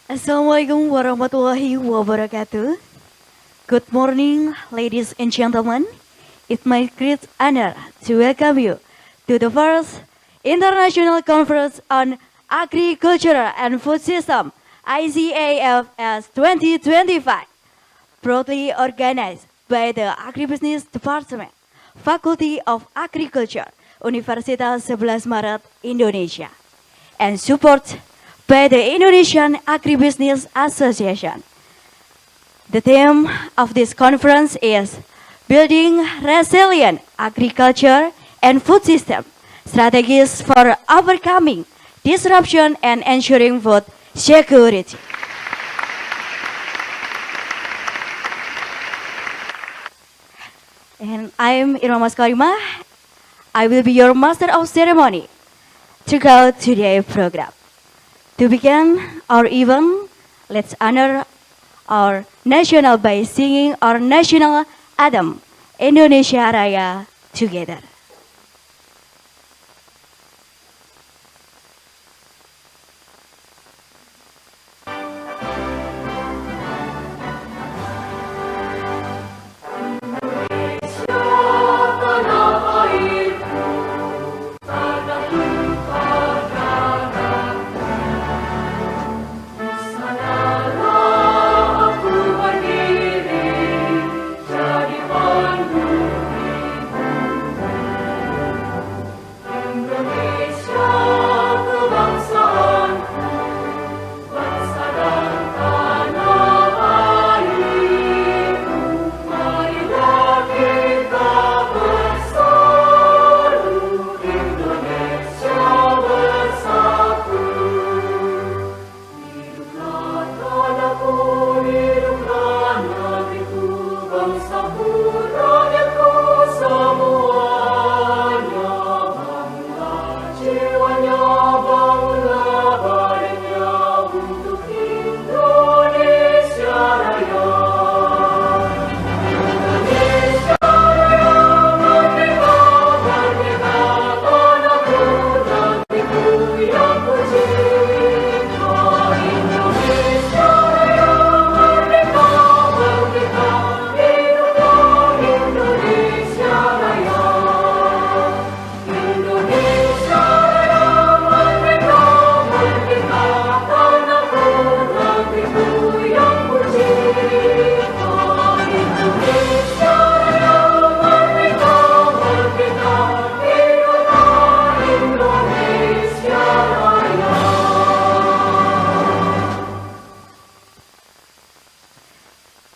Assalamualaikum warahmatullahi wabarakatuh. Good morning, ladies and gentlemen. It's my great honor to welcome you to the first International Conference on Agriculture and Food System, ICAFS 2025, proudly organized by the Agribusiness Department, Faculty of Agriculture, Universitas 11 Maret, Indonesia, and support by the Indonesian Agribusiness Association. The theme of this conference is Building Resilient Agriculture and Food System, Strategies for Overcoming Disruption and Ensuring Food Security. And I'm Irma Maskarima. I will be your master of ceremony throughout today's program. To begin our event, let's honor our national by singing our national anthem, Indonesia Raya, together.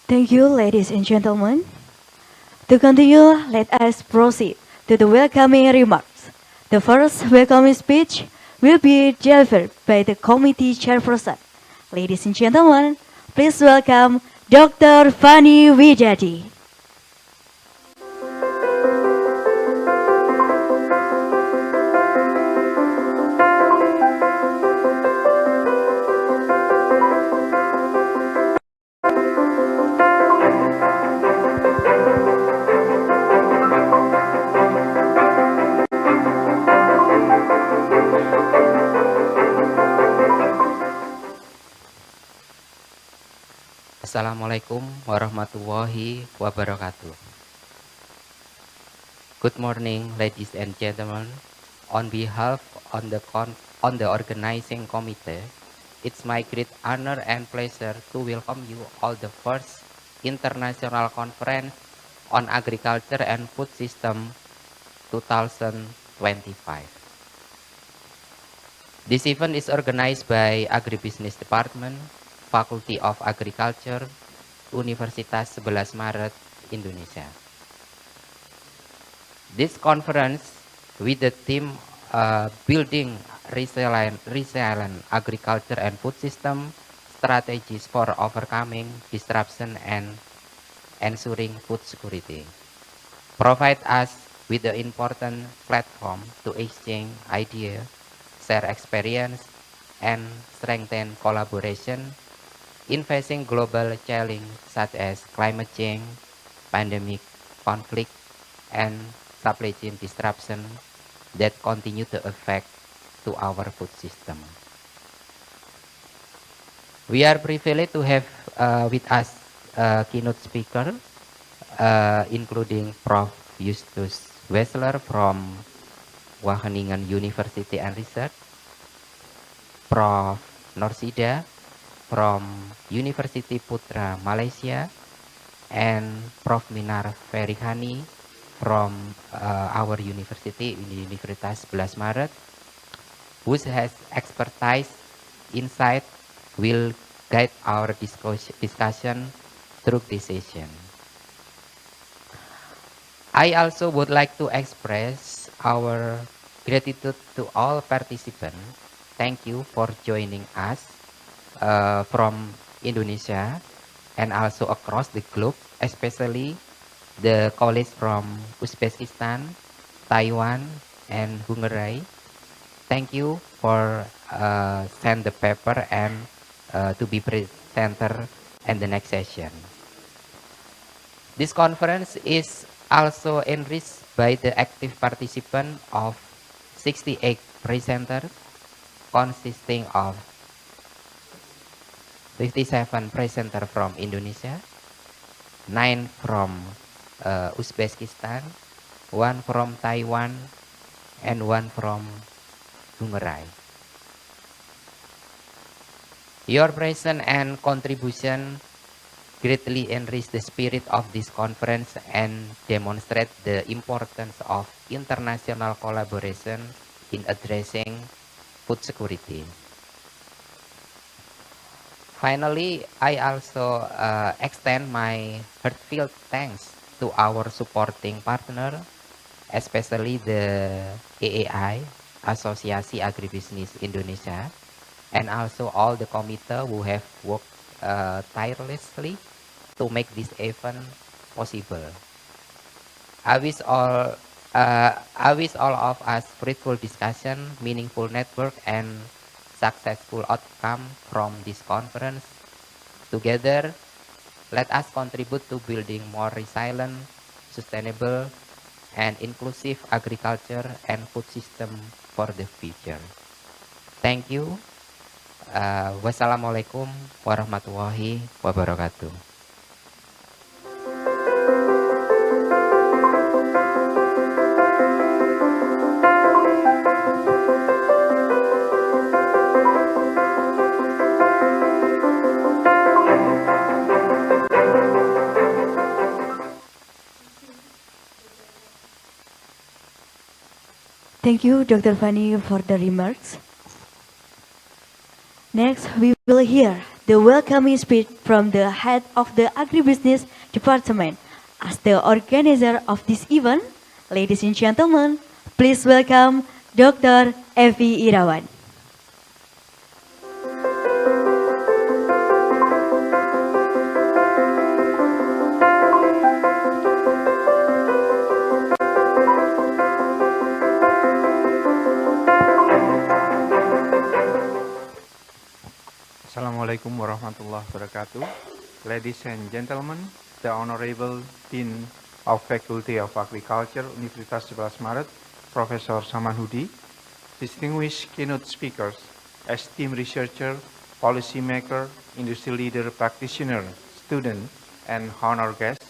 Thank you, ladies and gentlemen. To continue, let us proceed to the welcoming remarks. The first welcoming speech will be delivered by the committee chairperson. Ladies and gentlemen, please welcome Dr. Fani Wijadi. Assalamualaikum warahmatullahi wabarakatuh. Good morning, ladies and gentlemen. On behalf on the organizing committee, it's my great honor and pleasure to welcome you all the first international conference on agriculture and food system 2025. This event is organized by Agribusiness Department, Faculty of Agriculture, Universitas 11 Maret, Indonesia. This conference with the theme Building Resilient Agriculture and Food System, Strategies for Overcoming Disruption and Ensuring Food Security, provide us with the important platform to exchange ideas, share experience, and strengthen collaboration in facing global challenges such as climate change, pandemic, conflict, and supply chain disruption that continue to affect to our food system. We are privileged to have with us keynote speaker, including Prof. Justus Wessler from Wageningen University and Research, Prof. Norsida from University Putra, Malaysia, and Prof. Minar Ferihani from our university, Universitas 11 Maret, who has expertise, insight, will guide our discussion through this session. I also would like to express our gratitude to all participants. Thank you for joining us from Indonesia and also across the globe, especially the colleagues from Uzbekistan, Taiwan, and Hungary. Thank you for send the paper and to be presenter in the next session. This conference is also enriched by the active participation of 68 presenters, consisting of 57 presenters from Indonesia, 9 from Uzbekistan, 1 from Taiwan, and 1 from Hungary. Your presence and contribution greatly enrich the spirit of this conference and demonstrate the importance of international collaboration in addressing food security. Finally, I also extend my heartfelt thanks to our supporting partner, especially the AAI, Asosiasi Agribusiness Indonesia, and also all the committee who have worked tirelessly to make this event possible. I wish all of us fruitful discussion, meaningful network, and successful outcome from this conference. Together, let us contribute to building more resilient, sustainable, and inclusive agriculture and food system for the future. Thank you. Wassalamualaikum warahmatullahi wabarakatuh. Thank you, Dr. Fani, for the remarks. Next, we will hear the welcoming speech from the head of the Agribusiness Department. As the organizer of this event, ladies and gentlemen, please welcome Dr. Evi Irawan. Assalamualaikum warahmatullahi wabarakatuh. Ladies and gentlemen, the Honorable Dean of Faculty of Agriculture, Universitas 11 Maret, Professor Samanhudi, distinguished keynote speakers, esteemed researcher, policymaker, industry leader, practitioner, student, and honor guests,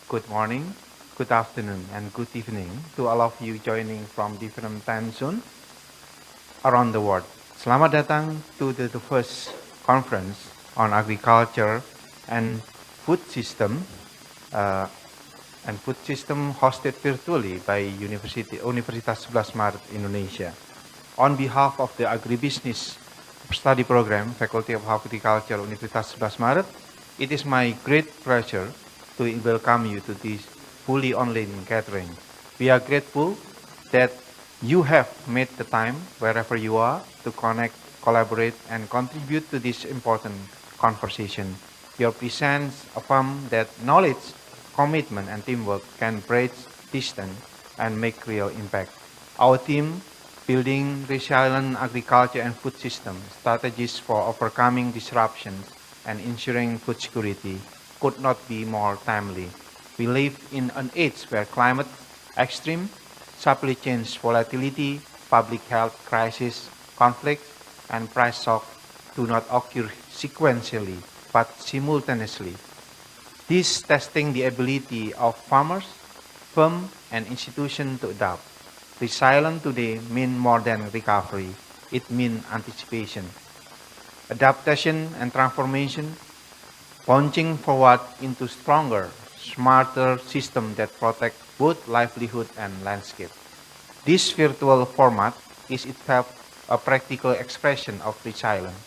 good morning, good afternoon, and good evening to all of you joining from different time zones around the world. Selamat datang to the first conference on agriculture and food system hosted virtually by Universitas 11 Maret Indonesia. On behalf of the Agribusiness Study Program, Faculty of Agriculture, Universitas 11 Maret, it is my great pleasure to welcome you to this fully online gathering. We are grateful that you have made the time, wherever you are, to connect, collaborate, and contribute to this important conversation. Your presence affirms that knowledge, commitment, and teamwork can bridge distance and make real impact. Our team, Building Resilient Agriculture and Food System, Strategies for Overcoming Disruptions and Ensuring Food Security, could not be more timely. We live in an age where climate extreme, supply chain volatility, public health crisis, conflict, and price shock do not occur sequentially but simultaneously. This testing the ability of farmers, firm, and institutions to adapt. Resilience today mean more than recovery. It means anticipation, adaptation, and transformation, punching forward into stronger, smarter systems that protect both livelihood and landscape. This virtual format is itself a practical expression of resilience.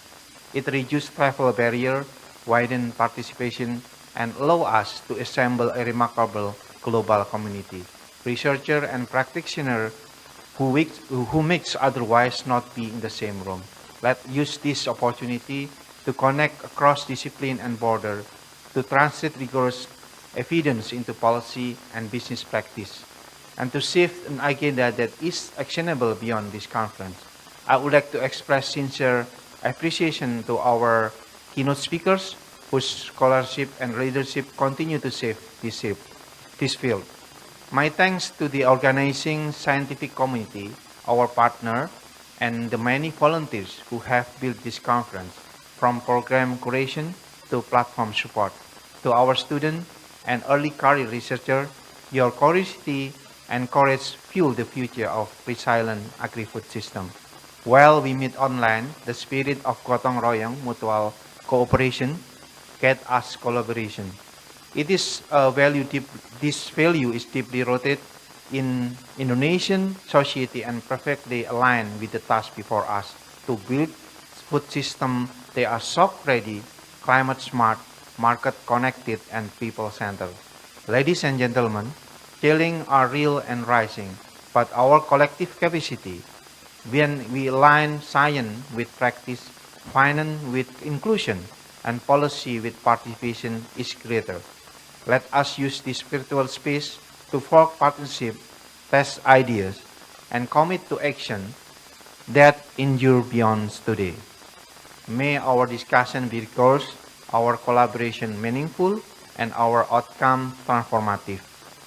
It reduces travel barrier, widens participation, and allow us to assemble a remarkable global community. Researcher and practitioner who makes otherwise not be in the same room. Let's use this opportunity to connect across discipline and border, to translate rigorous evidence into policy and business practice, and to shift an agenda that is actionable beyond this conference. I would like to express sincere appreciation to our keynote speakers whose scholarship and leadership continue to shape this field. My thanks to the organizing scientific community, our partner, and the many volunteers who have built this conference, from program curation to platform support. To our students and early career researchers, your curiosity and courage fuel the future of resilient agri-food system. While we meet online, the spirit of gotong royong, mutual cooperation, guides us collaboration. It is a this value is deeply rooted in Indonesian society and perfectly aligned with the task before us to build food system they are shock ready, climate smart, market connected, and people centered. Ladies and gentlemen, challenges are real and rising, but our collective capacity, when we align science with practice, finance with inclusion, and policy with participation, is greater. Let us use this virtual space to forge partnership, test ideas, and commit to action that endure beyond today. May our discussion be rigorous, our collaboration meaningful, and our outcome transformative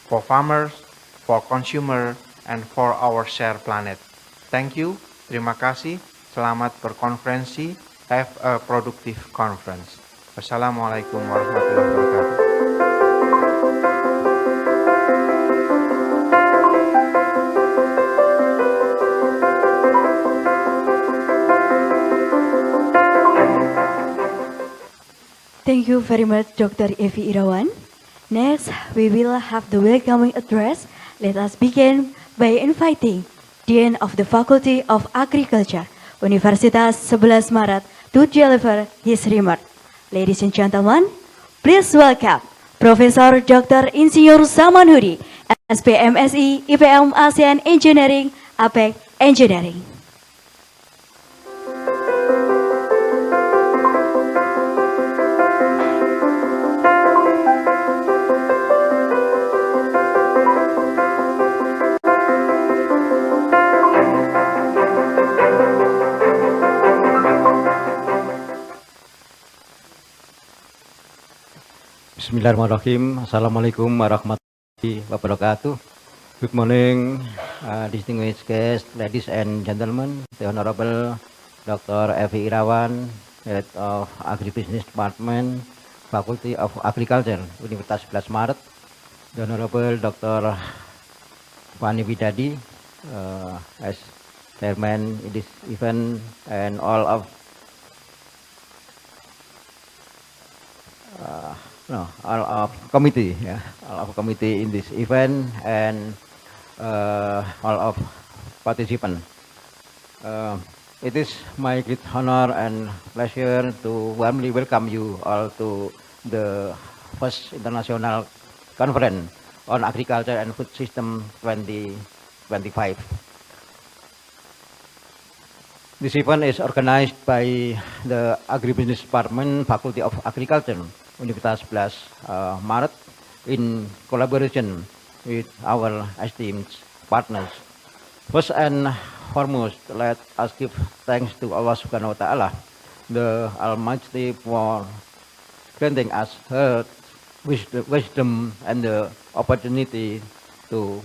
for farmers, for consumers, and for our shared planet. Thank you. Terima kasih. Selamat berkonferensi. Have a productive conference. Wassalamualaikum warahmatullahi wabarakatuh. Thank you very much, Dr. Evi Irawan. Next, we will have the welcoming address. Let us begin by inviting Dean of the Faculty of Agriculture, Universitas 11 Maret, to deliver his remark. Ladies and gentlemen, please welcome Professor Dr. Insinyur Samanhudi, SPMSI IPM ASEAN Engineering, APEC Engineering. Bismillahirrahmanirrahim. Assalamualaikum warahmatullahi wabarakatuh. Good morning, distinguished guests, ladies and gentlemen. The Honorable Dr. Evi Irawan, Head of Agribusiness Department, Faculty of Agriculture, Universitas 11 Maret. The Honorable Dr. Fani Widadi, as Chairman in this event, and all of committee, all of committee in this event, and all of participants. It is my great honor and pleasure to warmly welcome you all to the first international conference on agriculture and food system 2025. This event is organized by the Agribusiness Department, Faculty of Agriculture, Universitas 11 Maret, in collaboration with our esteemed partners. First and foremost, let us give thanks to Allah Subhanahu wa Ta'ala, the Almighty, for granting us her wisdom and the opportunity to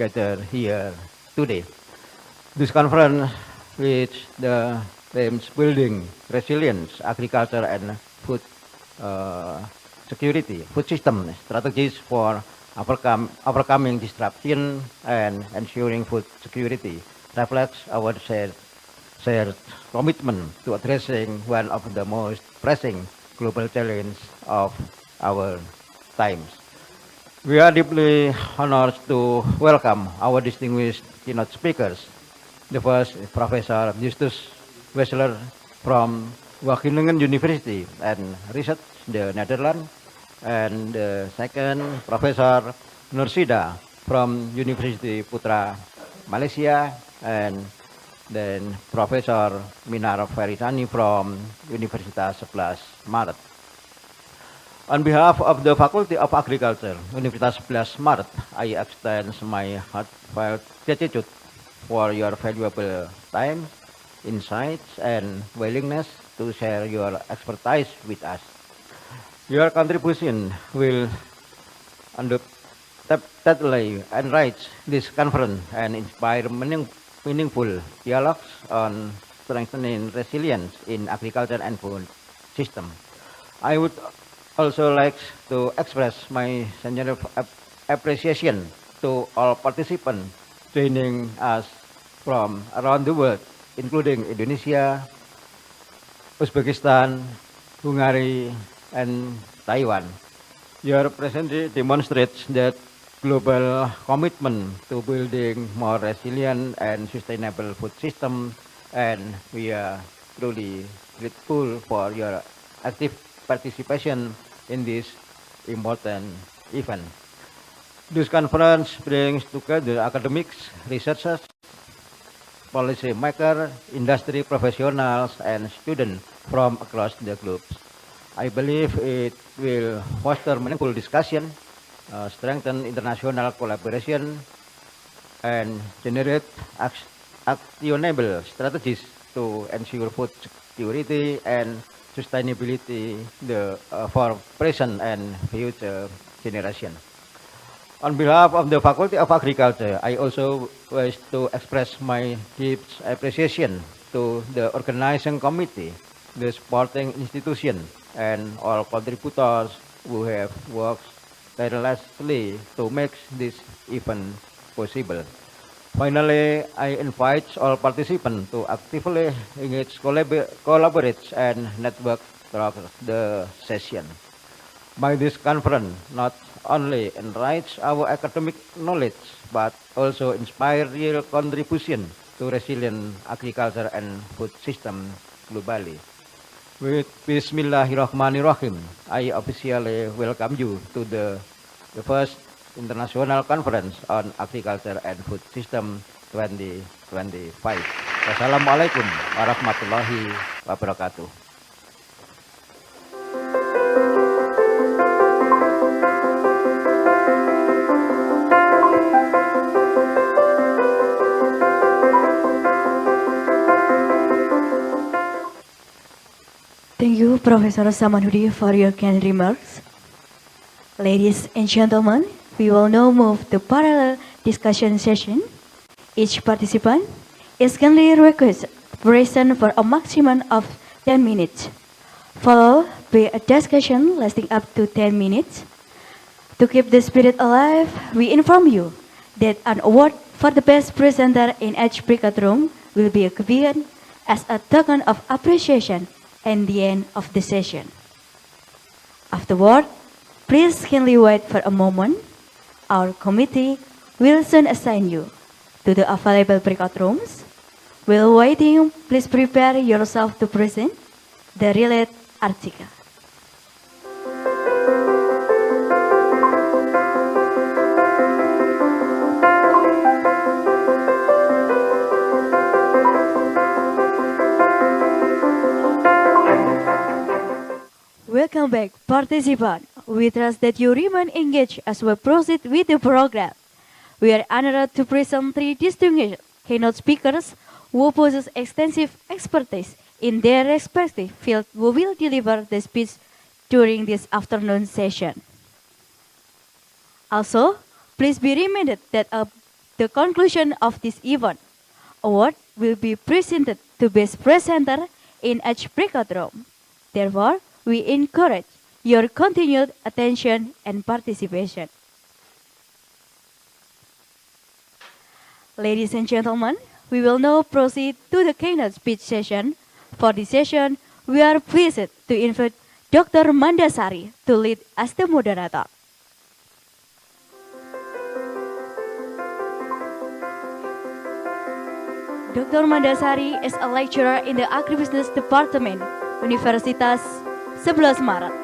gather here today. This conference, which the themes building resilience, agriculture and food security, food system strategies for overcoming disruption and ensuring food security reflects our shared commitment to addressing one of the most pressing global challenges of our times. We are deeply honored to welcome our distinguished keynote speakers. The first is Professor Justus Wessler from Wageningen University and Research, the Netherlands, and the second, Professor Nursida from University Putra, Malaysia, and then Professor Minar Feritani from Universitas 11 Maret. On behalf of the Faculty of Agriculture, Universitas 11 Maret, I extend my heartfelt gratitude for your valuable time, insights, and willingness to share your expertise with us. Your contribution will undoubtedly enrich this conference and inspire meaningful dialogues on strengthening resilience in agriculture and food system. I would also like to express my sincere appreciation to all participants joining us from around the world, including Indonesia, Uzbekistan, Hungary, and Taiwan. Your presence demonstrates that global commitment to building more resilient and sustainable food system, and we are truly grateful for your active participation in this important event. This conference brings together academics, researchers, policymakers, industry professionals, and students from across the globe. I believe it will foster meaningful discussion, strengthen international collaboration, and generate actionable strategies to ensure food security and sustainability for present and future generations. On behalf of the Faculty of Agriculture, I also wish to express my deep appreciation to the organizing committee, the supporting institution, and all contributors who have worked tirelessly to make this event possible. Finally, I invite all participants to actively engage, collaborate, and network throughout the session. By this conference, not only enrich our academic knowledge, but also inspire real contribution to resilient agriculture and food system globally. With Bismillahirrahmanirrahim, I officially welcome you to the first International Conference on Agriculture and Food System 2025. Wassalamualaikum warahmatullahi wabarakatuh. Thank you, Professor Samanhudi, for your kind remarks. Ladies and gentlemen, we will now move to parallel discussion session. Each participant is kindly requested to present for a maximum of 10 minutes, followed by a discussion lasting up to 10 minutes. To keep the spirit alive, we inform you that an award for the best presenter in each breakout room will be given as a token of appreciation at the end of the session. Afterward, please kindly wait for a moment. Our committee will soon assign you to the available breakout rooms. While waiting, please prepare yourself to present the related article. Welcome back, participant. We trust that you remain engaged as we proceed with the program. We are honored to present three distinguished keynote speakers who possess extensive expertise in their respective field who will deliver the speech during this afternoon session. Also, please be reminded that at the conclusion of this event, award will be presented to best presenter in each breakout room. Therefore, we encourage your continued attention and participation. Ladies and gentlemen, we will now proceed to the keynote speech session. For this session, we are pleased to invite Dr. Mandasari to lead as the moderator. Dr. Mandasari is a lecturer in the Agribusiness Department, Universitas 11 Maret.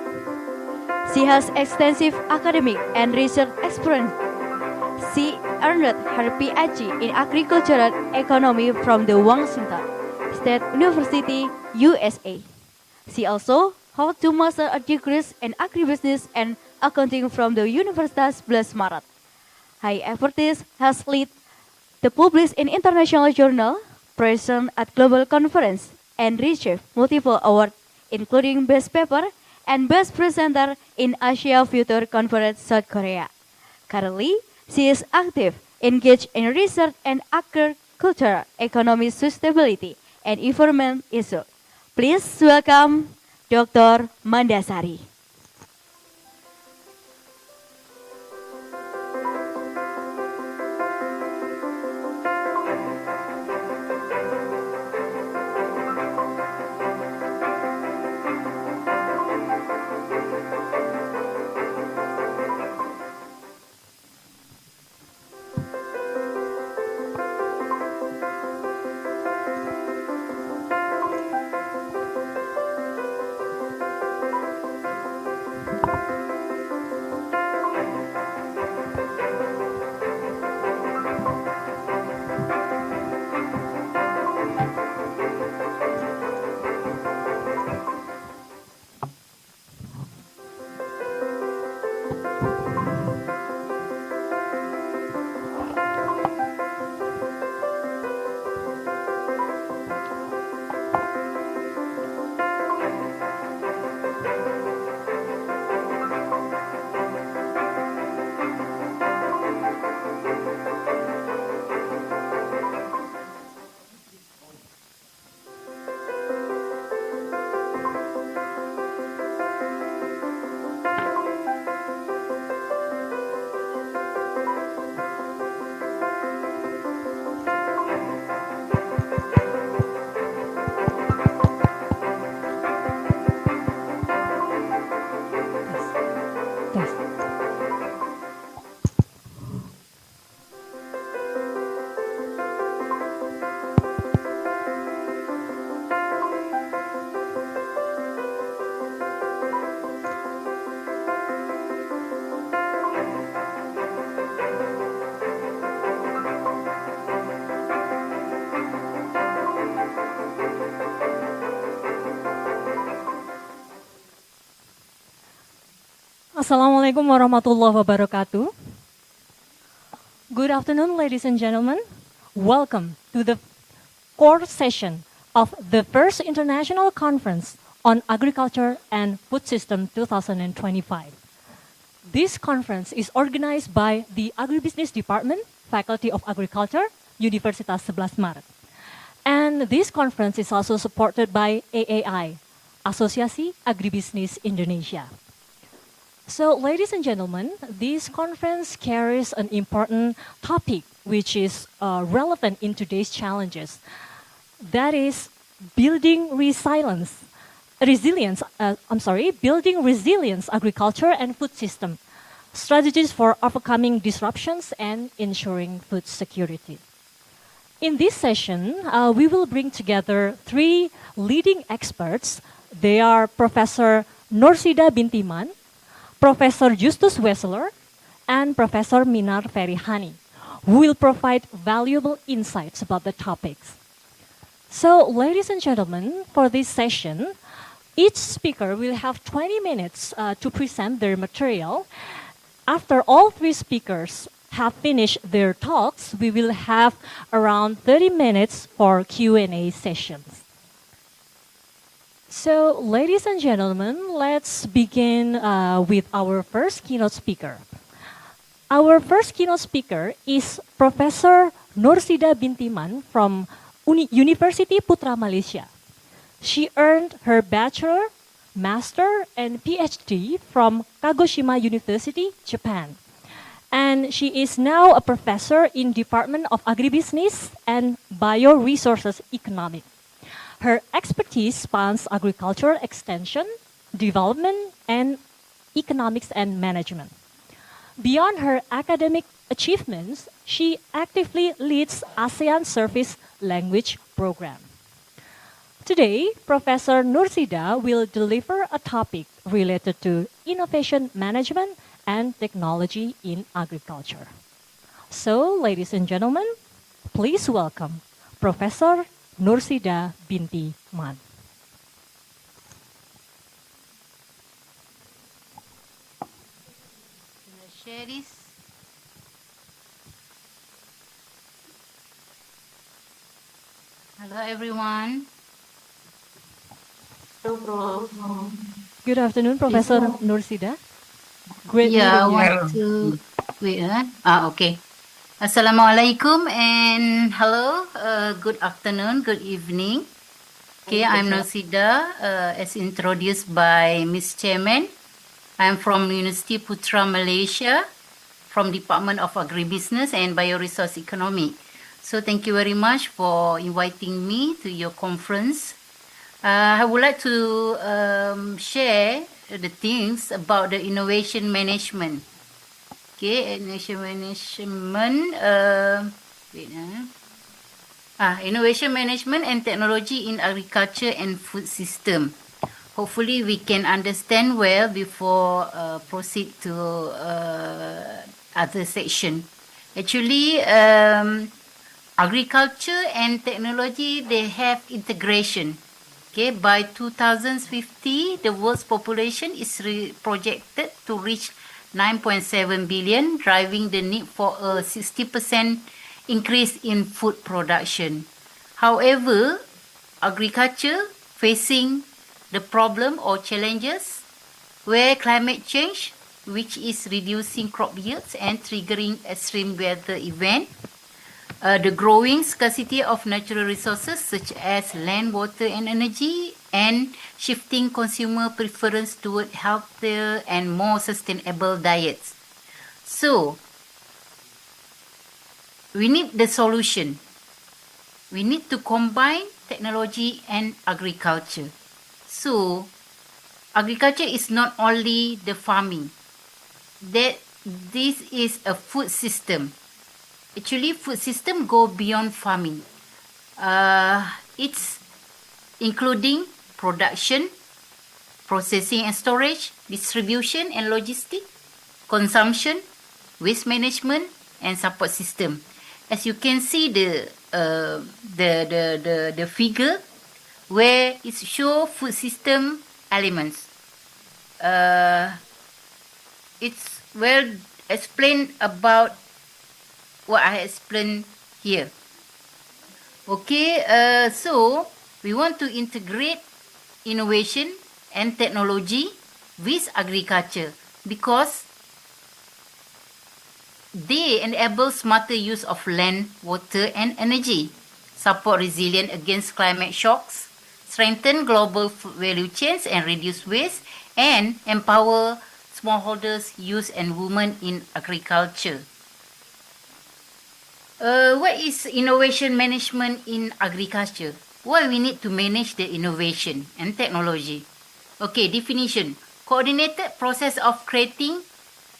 She has extensive academic and research experience. She earned her PhD in agricultural economy from the Washington State University, USA. She also holds 2 master degrees in agribusiness and accounting from the Universitas 11 Maret. Her expertise has led the published in international journal, present at global conference, and received multiple awards, including Best Paper and Best Presenter in Asia Future Conference South Korea. Currently, she is active, engaged in research and agriculture, economic sustainability, and environment issues. Please welcome Dr. Mandasari. Assalamualaikum warahmatullahi wabarakatuh. Good afternoon, ladies and gentlemen. Welcome to the core session of the first International Conference on Agriculture and Food System 2025. This conference is organized by the Agribusiness Department, Faculty of Agriculture, Universitas 11 Maret. And this conference is also supported by AAI, Asosiasi Agribisnis Indonesia. So, ladies and gentlemen, this conference carries an important topic which is relevant in today's challenges. That is building building resilience agriculture and food system, strategies for overcoming disruptions and ensuring food security. In this session, we will bring together 3 leading experts. They are Professor Nursida Bintiman, Professor Justus Wessler, and Professor Minar Ferihani, who will provide valuable insights about the topics. So, ladies and gentlemen, for this session, each speaker will have 20 minutes to present their material. After all 3 speakers have finished their talks, we will have around 30 minutes for Q&A sessions. So, ladies and gentlemen, let's begin with our first keynote speaker. Our first keynote speaker is Professor Nursida Bintiman from University Putra Malaysia. She earned her bachelor, master, and PhD from Kagoshima University, Japan. And she is now a professor in Department of Agribusiness and Bioresources Economics. Her expertise spans agricultural extension, development, and economics and management. Beyond her academic achievements, she actively leads ASEAN Service Language Program. Today, Professor Nursida will deliver a topic related to innovation management and technology in agriculture. So, ladies and gentlemen, please welcome Professor Nursida Binti Man. Share this. Hello, everyone. Good afternoon, Professor Nursida. Great Yeah, I meeting you. want to wait. Okay. Assalamualaikum and hello. Good afternoon. Good evening. Okay, I'm Nosida, as introduced by Ms. Chairman. I'm from University Putra Malaysia, from Department of Agribusiness and Bioresource Economy. So thank you very much for inviting me to your conference. I would like to share the things about the innovation management. Okay, innovation management. Innovation management and technology in agriculture and food system. Hopefully, we can understand well before proceed to other section. Actually, agriculture and technology, they have integration. Okay, by 2050, the world's population is projected to reach 9.7 billion, driving the need for a 60% increase in food production. However, agriculture facing the problem or challenges where climate change, which is reducing crop yields and triggering extreme weather event, the growing scarcity of natural resources such as land, water, and energy, and shifting consumer preference toward healthier and more sustainable diets. So, we need the solution. We need to combine technology and agriculture. So, agriculture is not only the farming. This is a food system. Actually, food system go beyond farming. It's including production, processing and storage, distribution and logistics, consumption, waste management, and support system. As you can see the figure where it show food system elements. It's well explained about what I explained here. Okay, so we want to integrate innovation and technology with agriculture because they enable smarter use of land, water, and energy, support resilience against climate shocks, strengthen global food value chains and reduce waste, and empower smallholders, youth, and women in agriculture. What is innovation management in agriculture? Why we need to manage the innovation and technology? Okay, definition. Coordinated process of creating,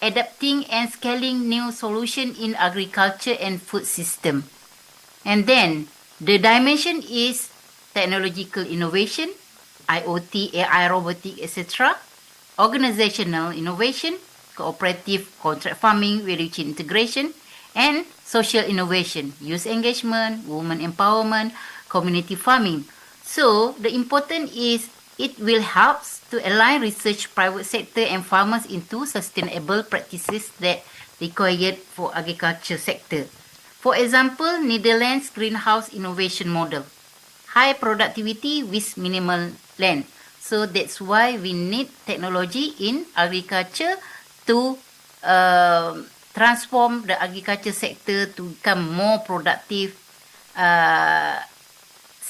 adapting, and scaling new solution in agriculture and food system. And then, the dimension is technological innovation, IoT, AI, robotic, etc., organizational innovation, cooperative, contract farming, value chain integration, and social innovation, youth engagement, women empowerment, community farming. So, the important is it will help to align research, private sector, and farmers into sustainable practices that required for agriculture sector. For example, Netherlands greenhouse innovation model, high productivity with minimal land. So that's why we need technology in agriculture to transform the agriculture sector to become more productive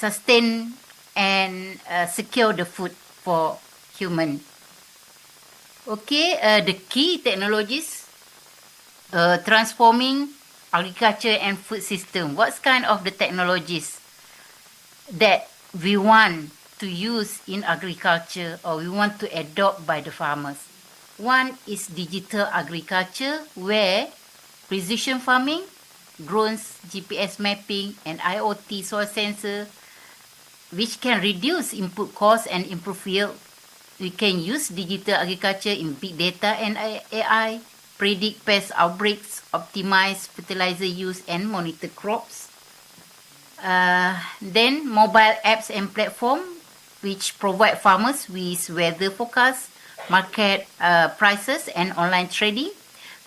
sustain and secure the food for human. Okay, the key technologies transforming agriculture and food system. What's kind of the technologies that we want to use in agriculture or we want to adopt by the farmers? One is digital agriculture, where precision farming, drones, GPS mapping, and IoT soil sensor, which can reduce input costs and improve yield. We can use digital agriculture in big data and AI, predict pest outbreaks, optimize fertilizer use, and monitor crops. Then mobile apps and platform, which provide farmers with weather forecasts, market prices, and online trading.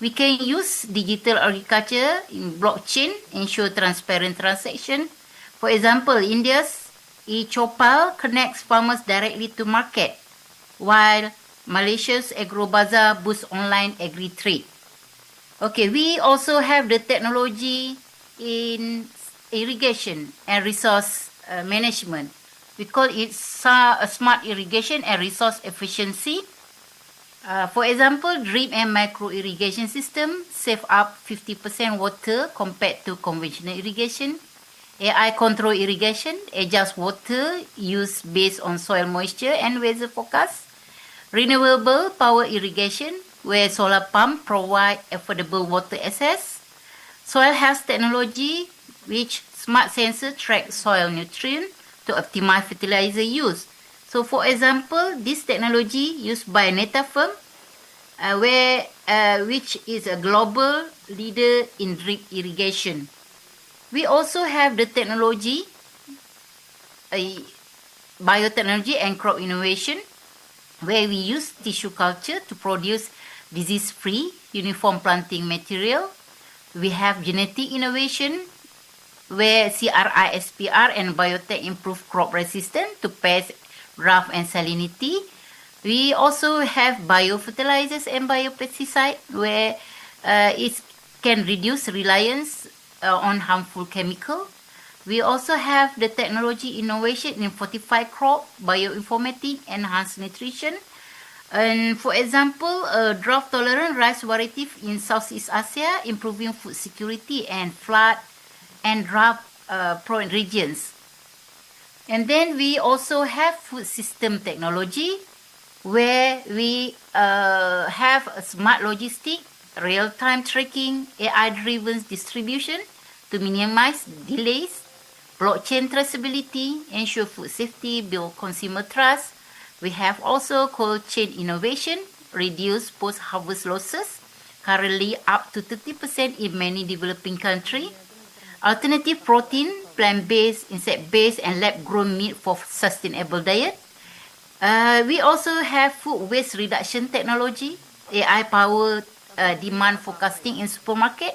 We can use digital agriculture in blockchain, ensure transparent transaction. For example, India's e-Chopal connects farmers directly to market, while Malaysia's AgroBazaar boosts online agri-trade. Okay, we also have the technology in irrigation and resource management. We call it smart irrigation and resource efficiency. For example, drip and micro irrigation system save up 50% water compared to conventional irrigation. AI control irrigation adjust water use based on soil moisture and weather forecast. Renewable power irrigation, where solar pump provide affordable water access. Soil health technology, which smart sensor track soil nutrient to optimize fertilizer use. So, for example, this technology used by Netafirm, which is a global leader in drip irrigation. We also have the technology, biotechnology and crop innovation, where we use tissue culture to produce disease-free, uniform planting material. We have genetic innovation, where CRI, SPR, and biotech improve crop resistance to pest, drought, and salinity. We also have biofertilizers and biopesticide, where it can reduce reliance on harmful chemical. We also have the technology innovation in fortified crop, bioinformatics, enhanced nutrition. And for example, drought-tolerant rice variety in Southeast Asia, improving food security and flood and drought-prone regions. And then we also have food system technology, where we have a smart logistic, real-time tracking, AI-driven distribution to minimize delays, blockchain traceability, ensure food safety, build consumer trust. We have also cold chain innovation, reduce post-harvest losses, currently up to 30% in many developing countries. Alternative protein, plant-based, insect-based, and lab-grown meat for sustainable diet. We also have food waste reduction technology, AI-powered demand forecasting in supermarket.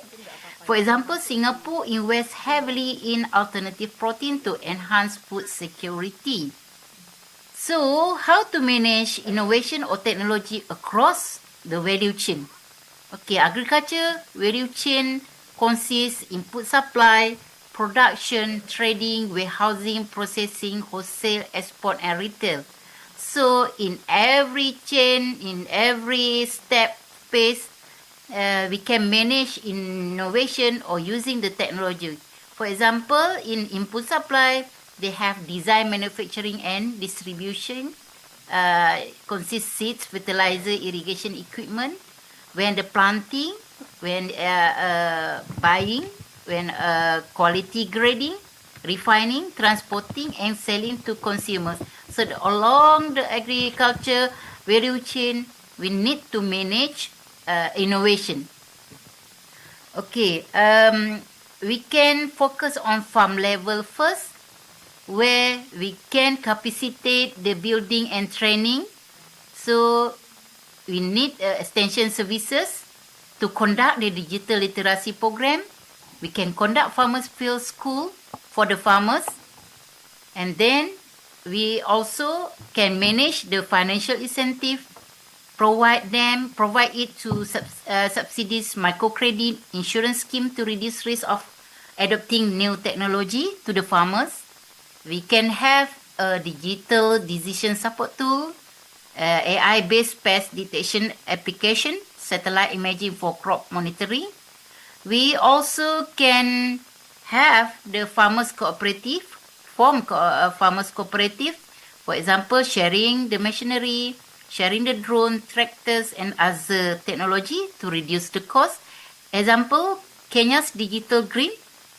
For example, Singapore invests heavily in alternative protein to enhance food security. So, how to manage innovation or technology across the value chain? Okay, agriculture value chain consists input supply, production, trading, warehousing, processing, wholesale, export, and retail. So, in every chain, in every step, phase, we can manage innovation or using the technology. For example, in input supply, they have design, manufacturing, and distribution. Consists seeds, fertilizer, irrigation equipment. When the planting, when buying, when quality grading, refining, transporting, and selling to consumers. So along the agriculture value chain, we need to manage innovation. Okay, we can focus on farm level first, where we can capacitate the building and training. So we need extension services to conduct the digital literacy program. We can conduct farmers field school for the farmers. And then we also can manage the financial incentive, provide it to subsidies, microcredit, insurance scheme to reduce risk of adopting new technology to the farmers. We can have a digital decision support tool, AI-based pest detection application, satellite imaging for crop monitoring. We also can have the farmers cooperative, farmers cooperative, for example, sharing the machinery, sharing the drone, tractors, and other technology to reduce the cost. Example, Kenya's Digital Green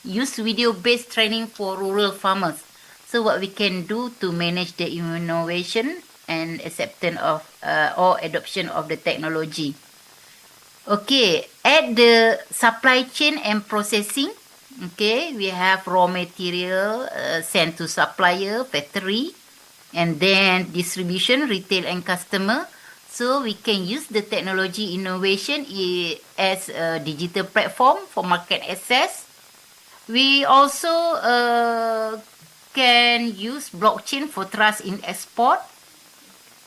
use video-based training for rural farmers. So what we can do to manage the innovation and acceptance of or adoption of the technology. Okay, at the supply chain and processing, okay, we have raw material sent to supplier, factory, and then distribution, retail, and customer. So we can use the technology innovation as a digital platform for market access. We also can use blockchain for trust in export.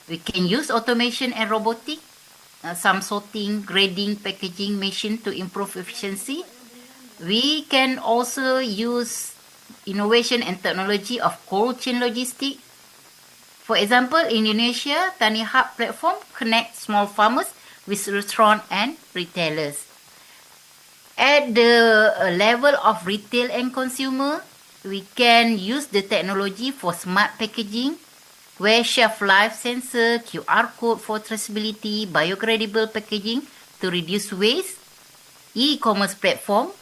We can use automation and robotic, some sorting, grading, packaging machine to improve efficiency. We can also use innovation and technology of cold chain logistics. For example, in Indonesia, Tani Hub platform connects small farmers with restaurants and retailers. At the level of retail and consumer, we can use the technology for smart packaging, where shelf life sensor, QR code for traceability, biodegradable packaging to reduce waste, e-commerce platform,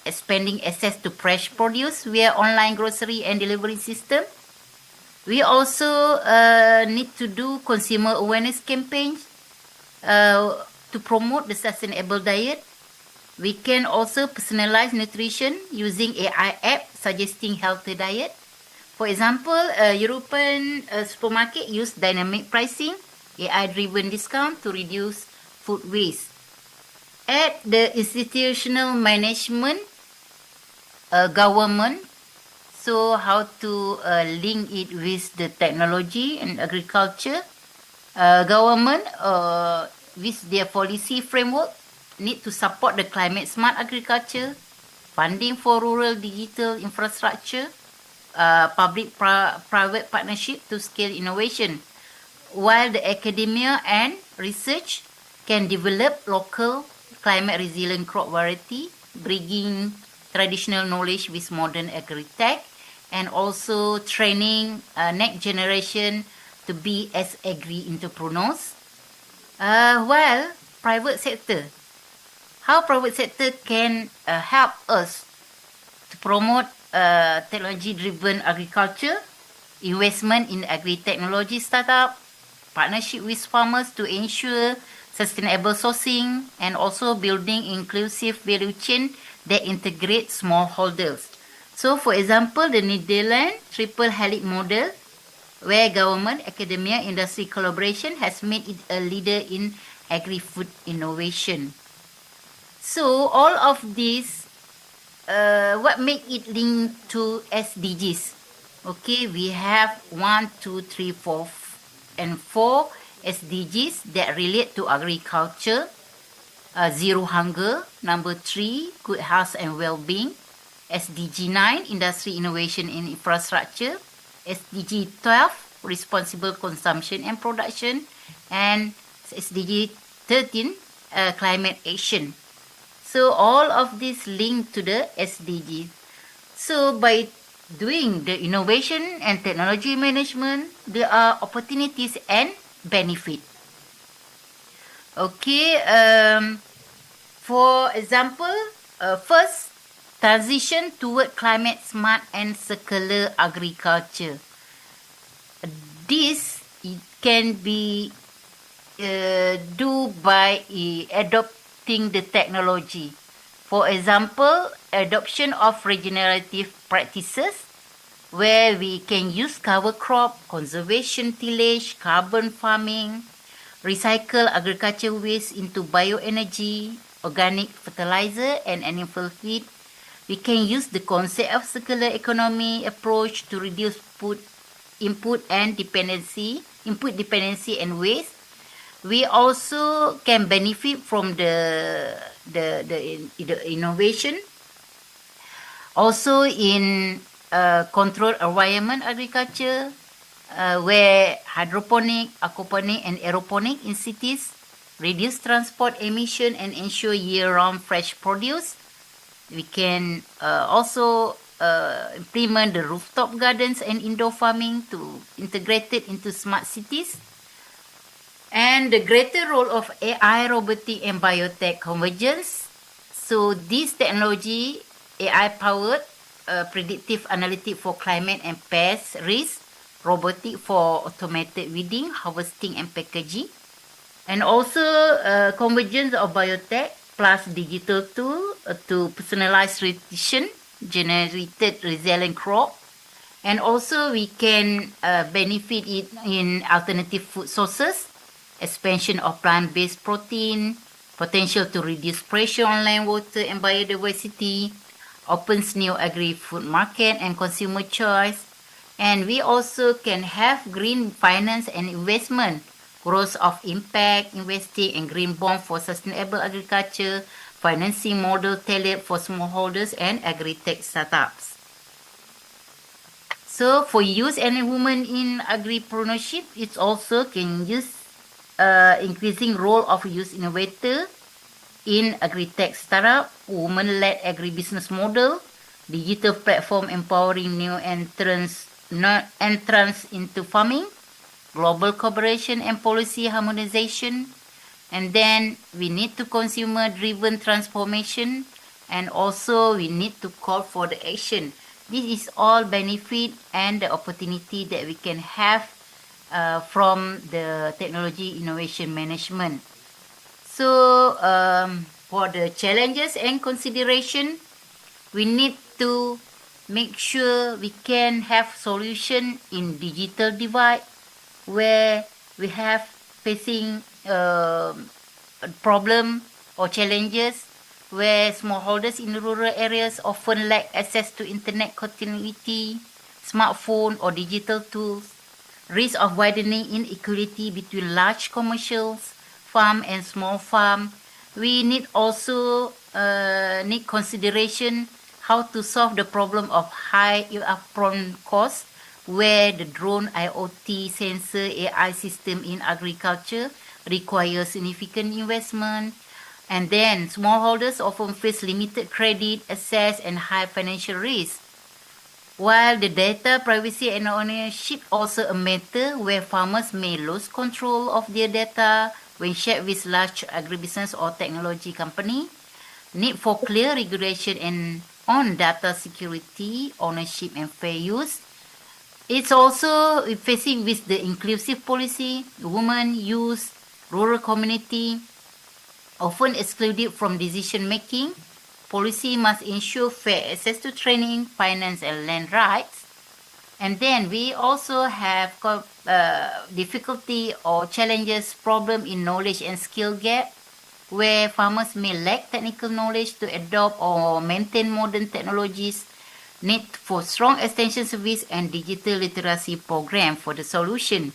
expanding access to fresh produce via online grocery and delivery system. We also need to do consumer awareness campaigns to promote the sustainable diet. We can also personalize nutrition using AI app suggesting healthy diet. For example, European supermarket use dynamic pricing, AI-driven discount to reduce food waste. At the institutional management, government, so how to link it with the technology and agriculture. Government, with their policy framework, need to support the climate smart agriculture, funding for rural digital infrastructure, public-private partnership to scale innovation, while the academia and research can develop local climate resilient crop variety, bringing traditional knowledge with modern agri-tech, and also training next generation to be as agri-entrepreneurs. While private sector, how private sector can help us to promote technology-driven agriculture, investment in agri-technology startup, partnership with farmers to ensure sustainable sourcing, and also building inclusive value chain that integrate smallholders. So, for example, the Netherlands triple helix model, where government, academia, industry collaboration has made it a leader in agri-food innovation. So, all of this, what make it linked to SDGs? Okay, we have 1, 2, 3, 4, and 4 SDGs that relate to agriculture. Zero hunger. Number 3, good health and well-being. SDG 9, industry innovation in infrastructure. SDG 12, responsible consumption and production. And SDG 13, climate action. So all of this linked to the SDG. So by doing the innovation and technology management, there are opportunities and benefit. Okay, for example, first, transition toward climate smart and circular agriculture. This can be do by adopting the technology. For example, adoption of regenerative practices, where we can use cover crop, conservation tillage, carbon farming, recycle agriculture waste into bioenergy, organic fertilizer, and animal feed. We can use the concept of circular economy approach to reduce input dependency and waste. We also can benefit from the innovation. Also in controlled environment agriculture, where hydroponic, aquaponic, and aeroponic in cities reduce transport emission and ensure year-round fresh produce. We can also implement the rooftop gardens and indoor farming to integrate it into smart cities. And the greater role of AI, robotic, and biotech convergence. So this technology, AI-powered predictive analytic for climate and pest risk, robotic for automated weeding, harvesting, and packaging, and also convergence of biotech plus digital tool to personalize nutrition, generated resilient crop, and also we can benefit it in alternative food sources, expansion of plant-based protein, potential to reduce pressure on land, water, and biodiversity, opens new agri-food market and consumer choice. And we also can have green finance and investment, growth of impact, investing in green bond for sustainable agriculture, financing model tailored for smallholders and agri-tech startups. So for youth and women in agripreneurship, it also can use increasing role of youth innovator in agri-tech startup, women-led agribusiness model, digital platform empowering new entrants into farming, global cooperation and policy harmonization, and then we need to consumer-driven transformation, and also we need to call for the action. This is all benefit and the opportunity that we can have from the technology innovation management. So for the challenges and consideration, we need to make sure we can have solution in digital divide, where we have facing problem or challenges where smallholders in rural areas often lack access to internet connectivity, smartphone or digital tools, risk of widening inequality between large commercials, farm and small farm. We need also need consideration how to solve the problem of high upfront costs, where the drone, IoT, sensor, AI system in agriculture require significant investment. And then smallholders often face limited credit access and high financial risk. While the data privacy and ownership also a matter where farmers may lose control of their data when shared with large agribusiness or technology company. Need for clear regulation and on data security, ownership and fair use. It's also facing with the inclusive policy, women, youth, rural community, often excluded from decision making. Policy must ensure fair access to training, finance, and land rights. And then we also have difficulty or challenges, problem in knowledge and skill gap, where farmers may lack technical knowledge to adopt or maintain modern technologies. Need for strong extension service and digital literacy program for the solution.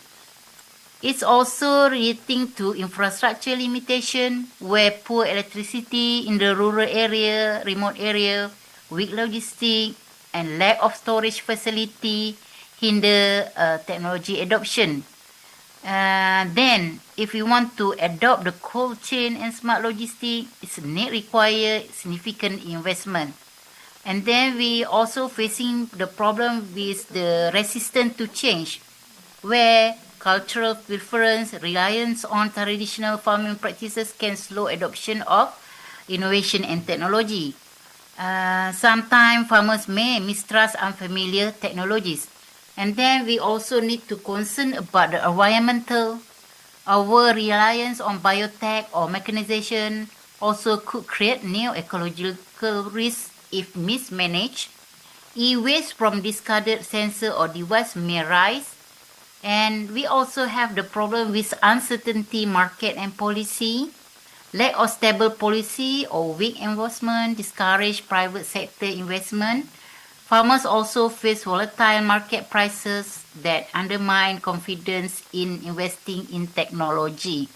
It's also relating to infrastructure limitation, where poor electricity in the rural area, remote area, weak logistics, and lack of storage facility hinder technology adoption. Then, if we want to adopt the cold chain and smart logistics, it may require significant investment. And then we also facing the problem with the resistance to change, where cultural preference, reliance on traditional farming practices can slow adoption of innovation and technology. Sometimes farmers may mistrust unfamiliar technologies. And then we also need to concern about the environmental. Our reliance on biotech or mechanization also could create new ecological risks if mismanaged. E-waste from discarded sensor or device may rise. And we also have the problem with uncertainty market and policy. Lack of stable policy or weak enforcement discourage private sector investment. Farmers also face volatile market prices that undermine confidence in investing in technology.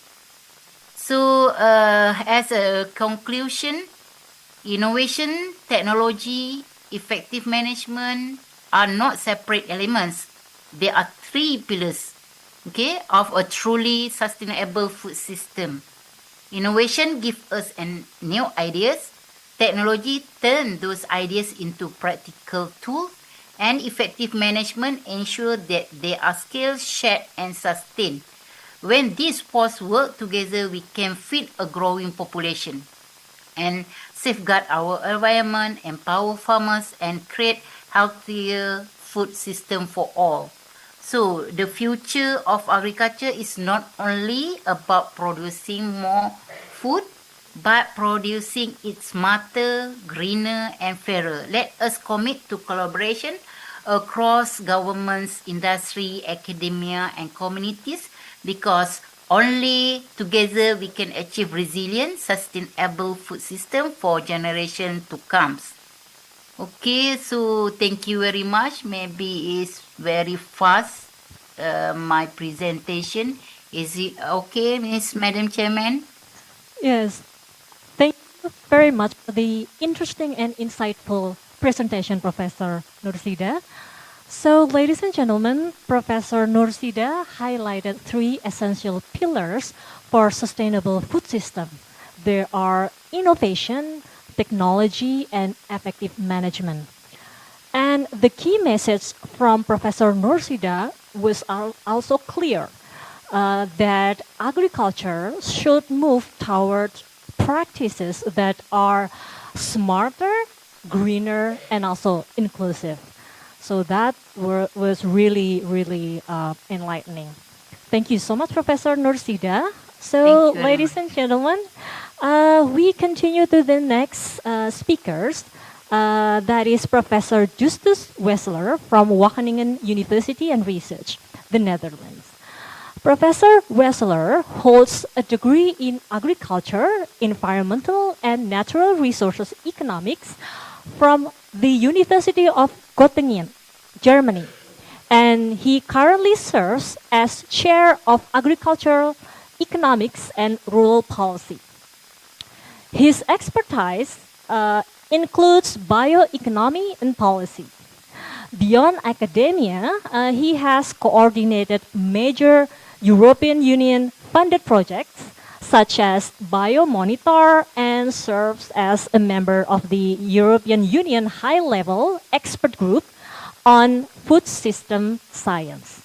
So, as a conclusion, innovation, technology, effective management, are not separate elements. They are three pillars, okay, of a truly sustainable food system. Innovation gives us new ideas. Technology turns those ideas into practical tools, and effective management ensures that they are scaled, shared, and sustained. When these forces work together, we can feed a growing population and safeguard our environment, empower farmers, and create healthier food system for all. So the future of agriculture is not only about producing more food, but producing it smarter, greener, and fairer. Let us commit to collaboration across governments, industry, academia, and communities, because only together we can achieve resilient, sustainable food system for generations to come. Okay, so thank you very much. Maybe it's very fast, my presentation. Is it okay, Miss Madam Chairman? Yes, thank you very much for the interesting and insightful presentation, Professor Nursida. So, ladies and gentlemen, Professor Nursida highlighted three essential pillars for sustainable food system. There are innovation, technology, and effective management. And the key message from Professor Nursida was also clear, that agriculture should move toward practices that are smarter, greener, and also inclusive. So that was really, really enlightening. Thank you so much, Professor Nursida. So, Thank you very ladies and gentlemen, we continue to the next speakers. That is Professor Justus Wessler from Wageningen University and Research, the Netherlands. Professor Wessler holds a degree in agriculture, environmental, and natural resources economics from the University of Göttingen, Germany. And he currently serves as chair of agricultural economics and rural policy. His expertise includes bioeconomy and policy. Beyond academia, he has coordinated major European Union funded projects such as BioMonitor and serves as a member of the European Union high-level expert group on food system science.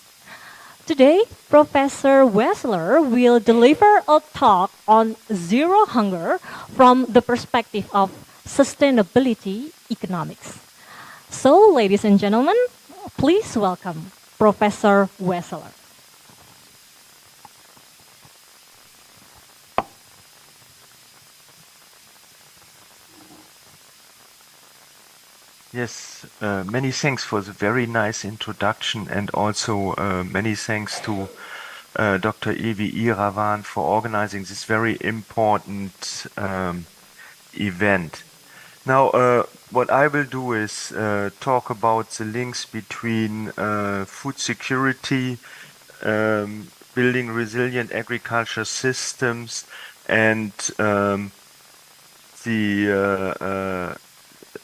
Today, Professor Wessler will deliver a talk on zero hunger from the perspective of sustainability economics. So, ladies and gentlemen, please welcome Professor Wessler. Yes, many thanks for the very nice introduction, and also many thanks to Dr. Evi Iravan for organizing this very important event. Now, what I will do is talk about the links between food security, building resilient agriculture systems, and the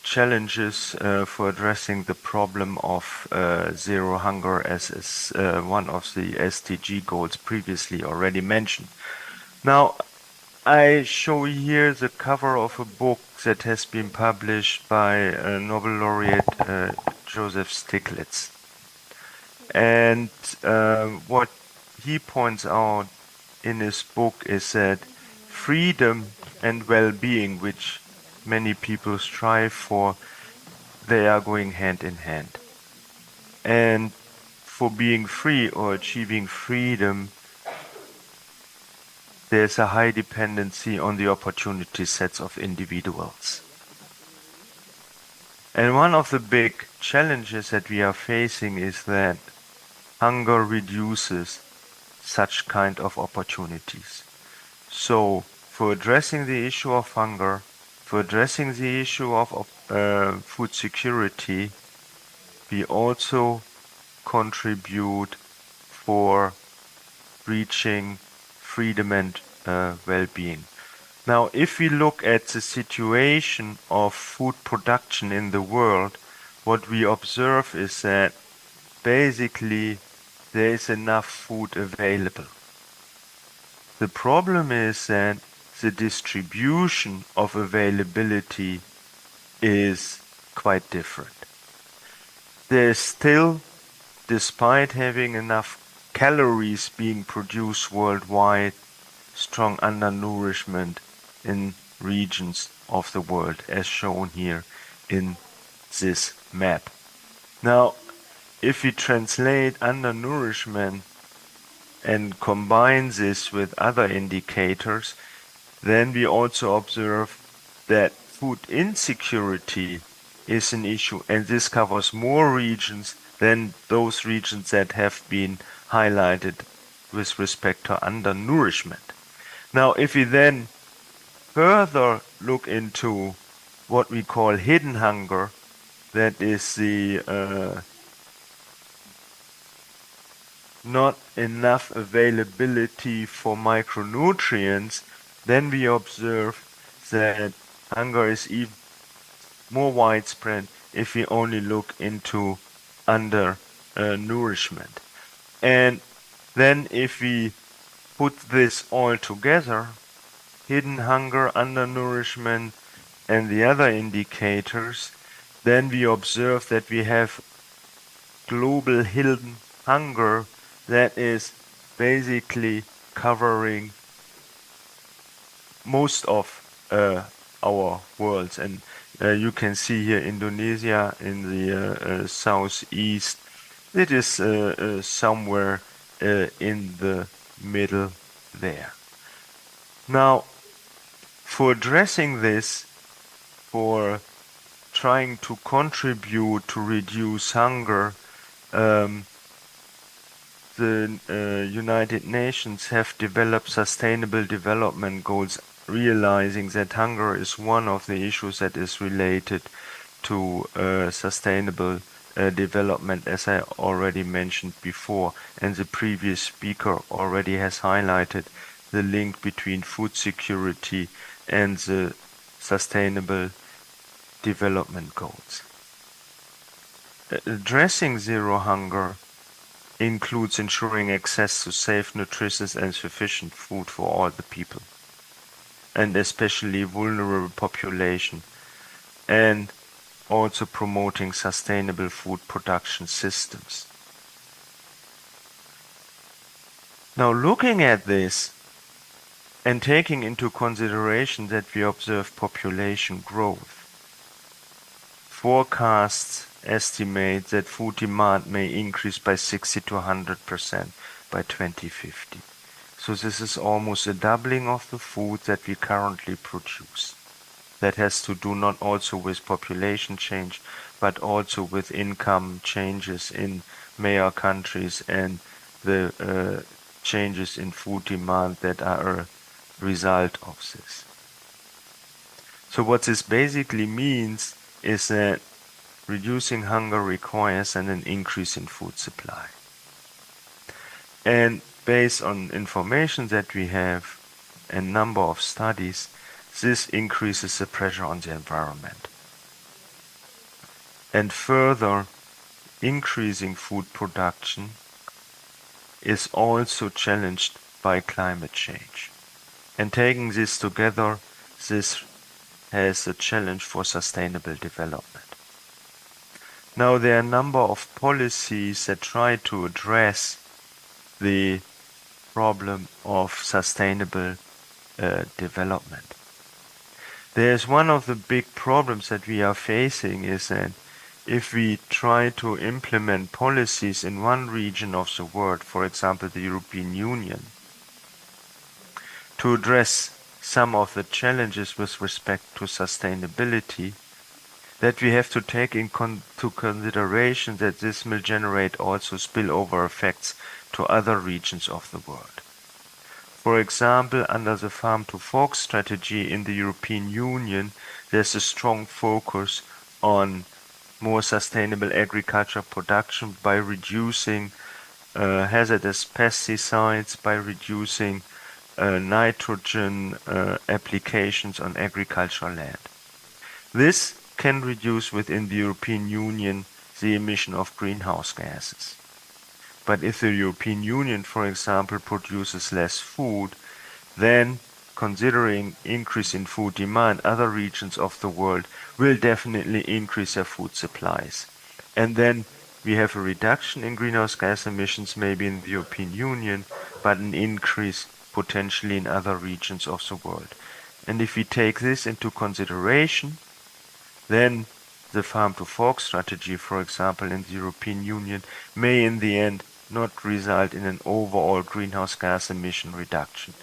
challenges for addressing the problem of zero hunger, as is one of the SDG goals previously already mentioned. Now, I show here the cover of a book that has been published by Nobel laureate Joseph Stiglitz. And what he points out in his book is that freedom and well-being, which many people strive for, they are going hand in hand. And for being free or achieving freedom, there's a high dependency on the opportunity sets of individuals. And one of the big challenges that we are facing is that hunger reduces such kind of opportunities. So, for addressing the issue of hunger, for addressing the issue of food security, we also contribute for reaching freedom and well-being. Now, if we look at the situation of food production in the world, what we observe is that basically there is enough food available. The problem is that the distribution of availability is quite different. There is still, despite having enough calories being produced worldwide, strong undernourishment in regions of the world, as shown here in this map. Now, if we translate undernourishment and combine this with other indicators, then we also observe that food insecurity is an issue, and this covers more regions than those regions that have been highlighted with respect to undernourishment. Now, if we then further look into what we call hidden hunger, that is the not enough availability for micronutrients, then we observe that hunger is even more widespread if we only look into undernourishment. And then if we put this all together, hidden hunger, undernourishment, and the other indicators, then we observe that we have global hidden hunger that is basically covering most of our worlds. And you can see here Indonesia in the southeast. It is somewhere in the middle there. Now, for addressing this, for trying to contribute to reduce hunger, the United Nations have developed sustainable development goals, realizing that hunger is one of the issues that is related to sustainable development, as I already mentioned before, and the previous speaker already has highlighted the link between food security and the sustainable development goals. Addressing zero hunger includes ensuring access to safe, nutritious and sufficient food for all the people, and especially vulnerable population, and also promoting sustainable food production systems. Now, looking at this and taking into consideration that we observe population growth, forecasts estimate that food demand may increase by 60 to 100% by 2050. So this is almost a doubling of the food that we currently produce. That has to do not also with population change, but also with income changes in major countries and the changes in food demand that are a result of this. So what this basically means is that reducing hunger requires an increase in food supply. And based on information that we have and number of studies, this increases the pressure on the environment. And further, increasing food production is also challenged by climate change. And taking this together, this has a challenge for sustainable development. Now, there are a number of policies that try to address the problem of sustainable development. There's one of the big problems that we are facing is that if we try to implement policies in one region of the world, for example, the European Union, to address some of the challenges with respect to sustainability, that we have to take into consideration that this will generate also spillover effects to other regions of the world. For example, under the Farm to Fork strategy in the European Union, there's a strong focus on more sustainable agriculture production by reducing hazardous pesticides, by reducing nitrogen applications on agricultural land. This can reduce within the European Union the emission of greenhouse gases. But if the European Union, for example, produces less food, then considering increase in food demand, other regions of the world will definitely increase their food supplies. And then we have a reduction in greenhouse gas emissions maybe in the European Union, but an increase potentially in other regions of the world. And if we take this into consideration, then the farm-to-fork strategy, for example, in the European Union, may in the end not result in an overall greenhouse gas emission reduction.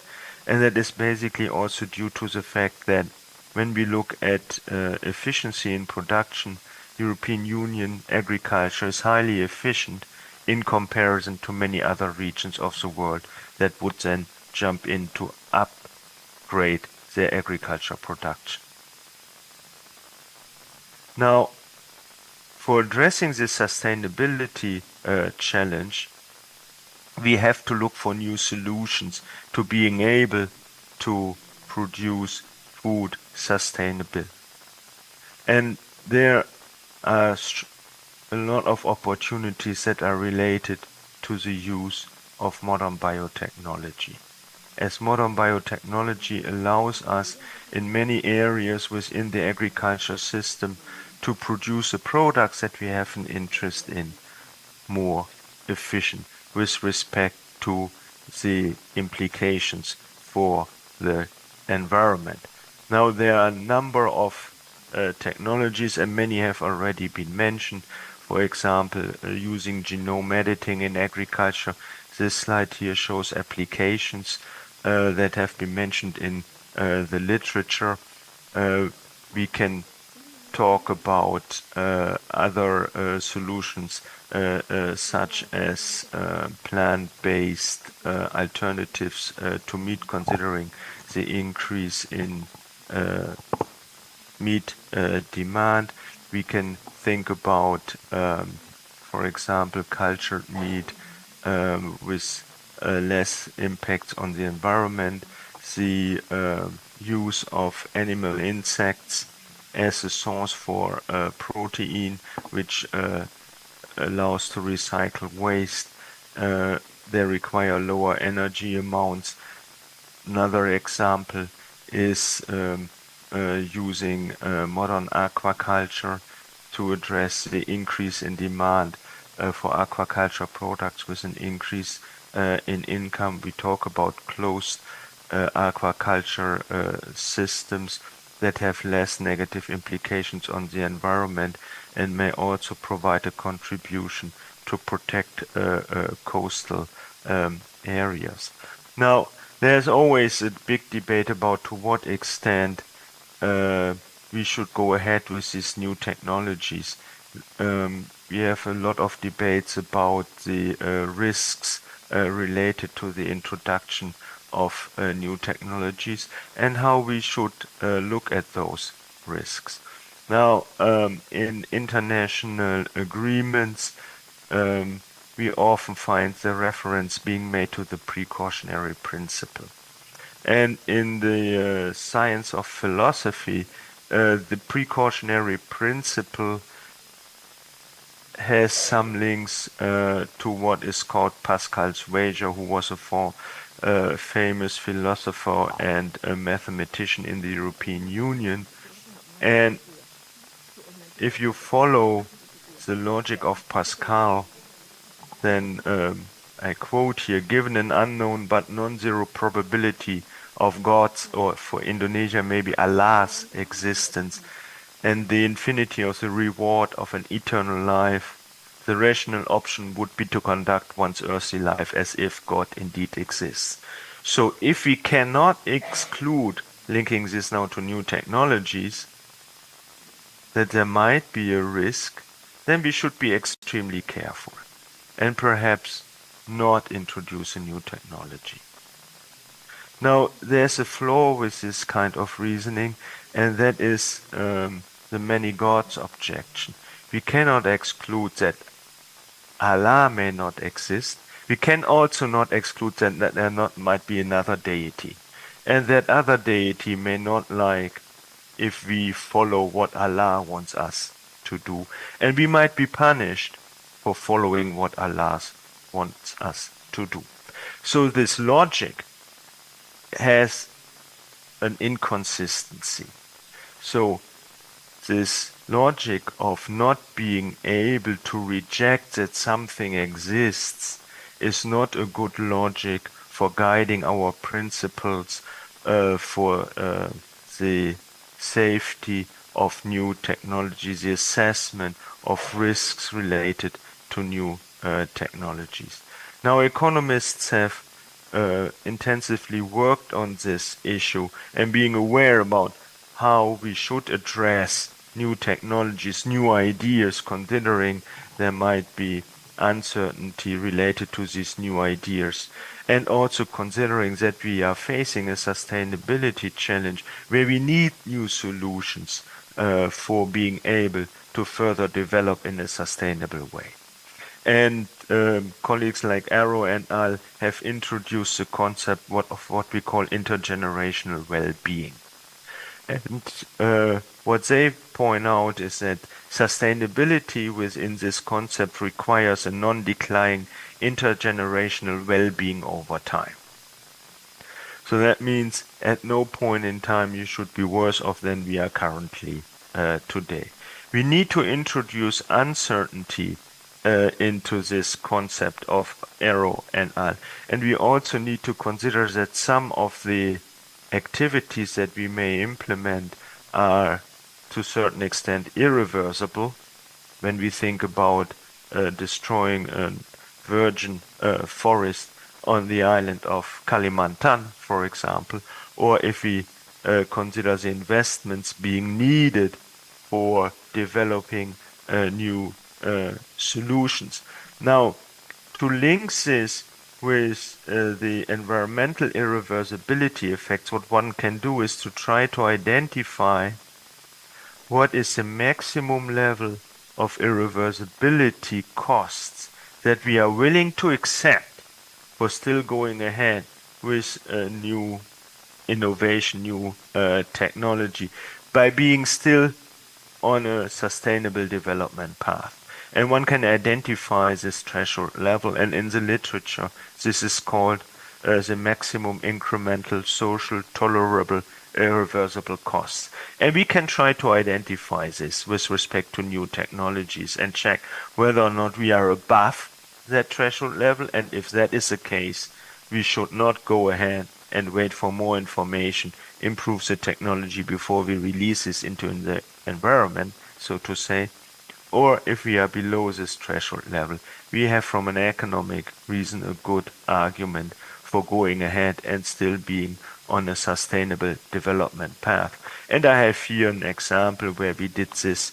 And that is basically also due to the fact that when we look at efficiency in production, European Union agriculture is highly efficient in comparison to many other regions of the world that would then jump in to upgrade their agriculture production. Now, for addressing this sustainability challenge, we have to look for new solutions to being able to produce food sustainable. And there are a lot of opportunities that are related to the use of modern biotechnology. As modern biotechnology allows us in many areas within the agriculture system to produce the products that we have an interest in more efficient with respect to the implications for the environment. Now there are a number of technologies, and many have already been mentioned. For example, using genome editing in agriculture. This slide here shows applications that have been mentioned in the literature. We can talk about other solutions such as plant-based alternatives to meat, considering the increase in meat demand. We can think about, for example, cultured meat with less impact on the environment, the use of animal insects as a source for protein, which allows to recycle waste. They require lower energy amounts. Another example is using modern aquaculture to address the increase in demand for aquaculture products with an increase in income. We talk about closed aquaculture systems that have less negative implications on the environment and may also provide a contribution to protect coastal areas. Now, there's always a big debate about to what extent we should go ahead with these new technologies. We have a lot of debates about the risks related to the introduction of new technologies and how we should look at those risks. Now, in international agreements, we often find the reference being made to the precautionary principle. And in the science of philosophy, the precautionary principle has some links to what is called Pascal's wager, who was a famous philosopher and a mathematician in the European Union. And if you follow the logic of Pascal, then I quote here, given an unknown but non-zero probability of God's, or for Indonesia maybe Allah's existence, and the infinity of the reward of an eternal life, the rational option would be to conduct one's earthly life as if God indeed exists. So if we cannot exclude, linking this now to new technologies, that there might be a risk, then we should be extremely careful and perhaps not introduce a new technology. Now, there's a flaw with this kind of reasoning, and that is the many gods objection. We cannot exclude that Allah may not exist. We can also not exclude that there might be another deity, and that other deity may not like if we follow what Allah wants us to do. And we might be punished for following what Allah wants us to do. So this logic has an inconsistency. So this logic of not being able to reject that something exists is not a good logic for guiding our principles for the safety of new technologies, the assessment of risks related to new technologies. Now, economists have intensively worked on this issue and being aware about how we should address new technologies, new ideas, considering there might be uncertainty related to these new ideas, and also considering that we are facing a sustainability challenge where we need new solutions for being able to further develop in a sustainable way. And colleagues like Arrow and Al have introduced the concept of what we call intergenerational well-being. And what they point out is that sustainability within this concept requires a non-declining intergenerational well-being over time. So that means at no point in time you should be worse off than we are currently today. We need to introduce uncertainty into this concept of Arrow and Al. And we also need to consider that some of the activities that we may implement are to a certain extent irreversible when we think about destroying a virgin forest on the island of Kalimantan, for example, or if we consider the investments being needed for developing new solutions. Now, to link this with the environmental irreversibility effects, what one can do is to try to identify what is the maximum level of irreversibility costs that we are willing to accept for still going ahead with a new innovation, new technology, by being still on a sustainable development path. And one can identify this threshold level, and in the literature, this is called the maximum incremental social tolerable irreversible costs. And we can try to identify this with respect to new technologies and check whether or not we are above that threshold level, and if that is the case, we should not go ahead and wait for more information, improve the technology before we release this into the environment, so to say. Or if we are below this threshold level, we have from an economic reason a good argument for going ahead and still being on a sustainable development path. And I have here an example where we did this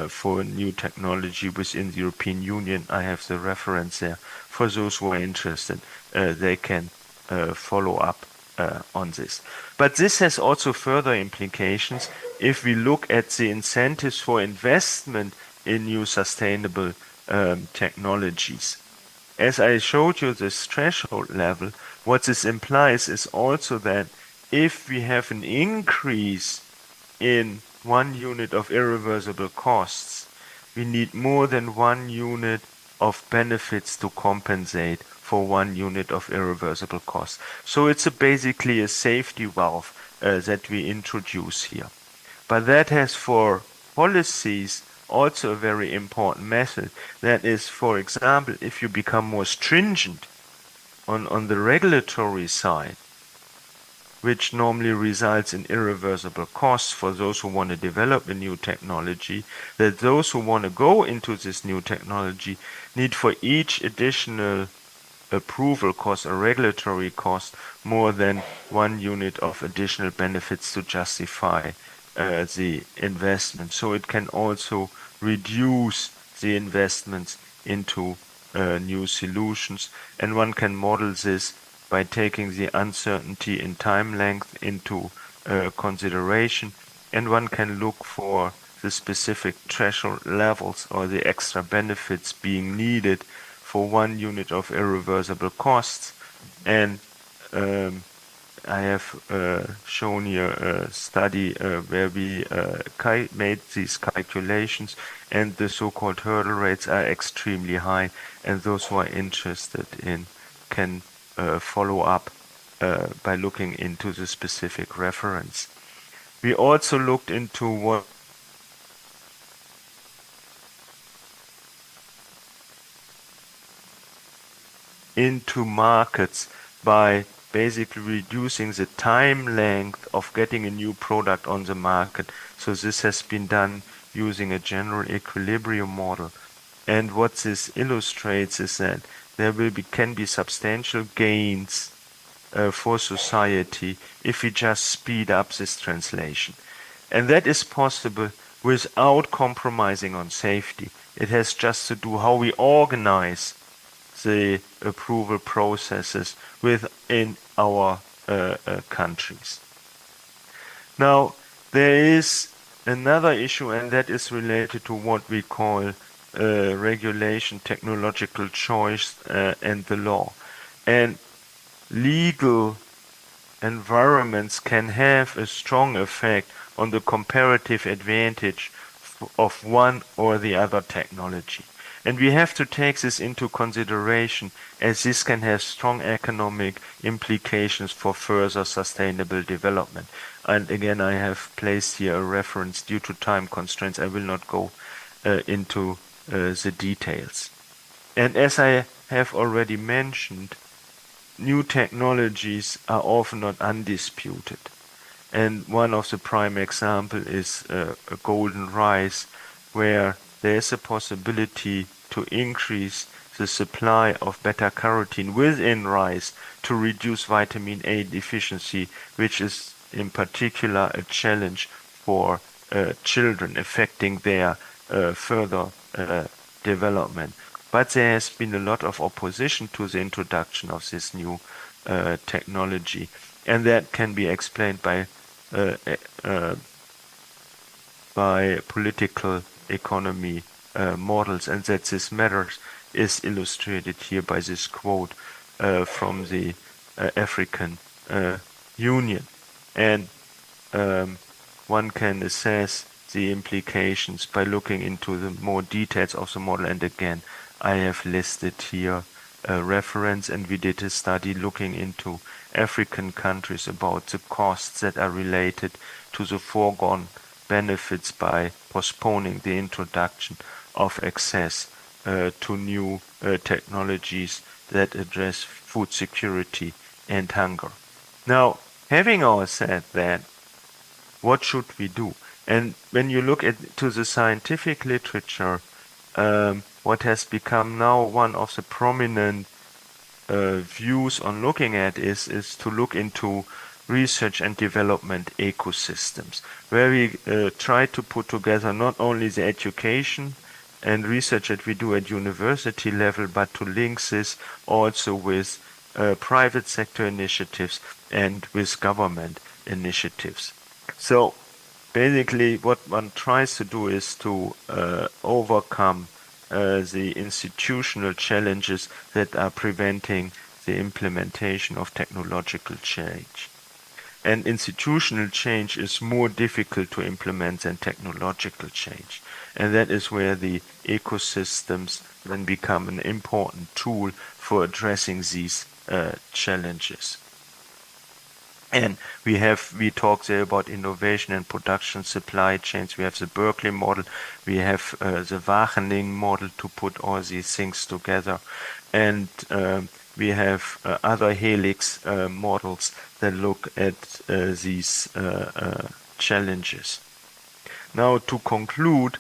for a new technology within the European Union. I have the reference there. For those who are interested, they can follow up on this. But this has also further implications if we look at the incentives for investment in new sustainable technologies. As I showed you this threshold level, what this implies is also that if we have an increase in 1 unit of irreversible costs, we need more than 1 unit of benefits to compensate for 1 unit of irreversible costs. So it's basically a safety valve that we introduce here. But that has for policies also a very important method. That is, for example, if you become more stringent on the regulatory side, which normally results in irreversible costs for those who want to develop a new technology, that those who want to go into this new technology need for each additional approval cost or regulatory cost more than 1 unit of additional benefits to justify the investment. So it can also reduce the investments into new solutions, and one can model this by taking the uncertainty in time length into consideration, and one can look for the specific threshold levels or the extra benefits being needed for 1 unit of irreversible costs, and I have shown here a study where we made these calculations, and the so-called hurdle rates are extremely high, and those who are interested in can follow up by looking into the specific reference. We also looked into what into markets by basically reducing the time length of getting a new product on the market. So this has been done using a general equilibrium model. And what this illustrates is that there can be substantial gains for society if we just speed up this translation. And that is possible without compromising on safety. It has just to do how we organize the approval processes within our countries. Now, there is another issue, and that is related to what we call regulation, technological choice, and the law. And legal environments can have a strong effect on the comparative advantage of one or the other technology. And we have to take this into consideration, as this can have strong economic implications for further sustainable development. And again, I have placed here a reference. Due to time constraints, I will not go into the details. And as I have already mentioned, new technologies are often not undisputed. And one of the prime examples is a golden rice, where there is a possibility to increase the supply of beta-carotene within rice to reduce vitamin A deficiency, which is in particular a challenge for children, affecting their further development. But there has been a lot of opposition to the introduction of this new technology, and that can be explained by political economy models, and that this matters is illustrated here by this quote from the African Union. And one can assess the implications by looking into the more details of the model. And again, I have listed here a reference, and we did a study looking into African countries about the costs that are related to the foregone benefits by postponing the introduction of access to new technologies that address food security and hunger. Now, having all said that, what should we do? And when you look to the scientific literature, what has become now one of the prominent views on looking at is to look into research and development ecosystems, where we try to put together not only the education and research that we do at university level, but to link this also with private sector initiatives and with government initiatives. So basically what one tries to do is to overcome the institutional challenges that are preventing the implementation of technological change. And institutional change is more difficult to implement than technological change. And that is where the ecosystems then become an important tool for addressing these challenges. And we talk there about innovation and production supply chains. We have the Berkeley model. We have the Wageningen model to put all these things together. And we have other helix models that look at these challenges. Now, to conclude,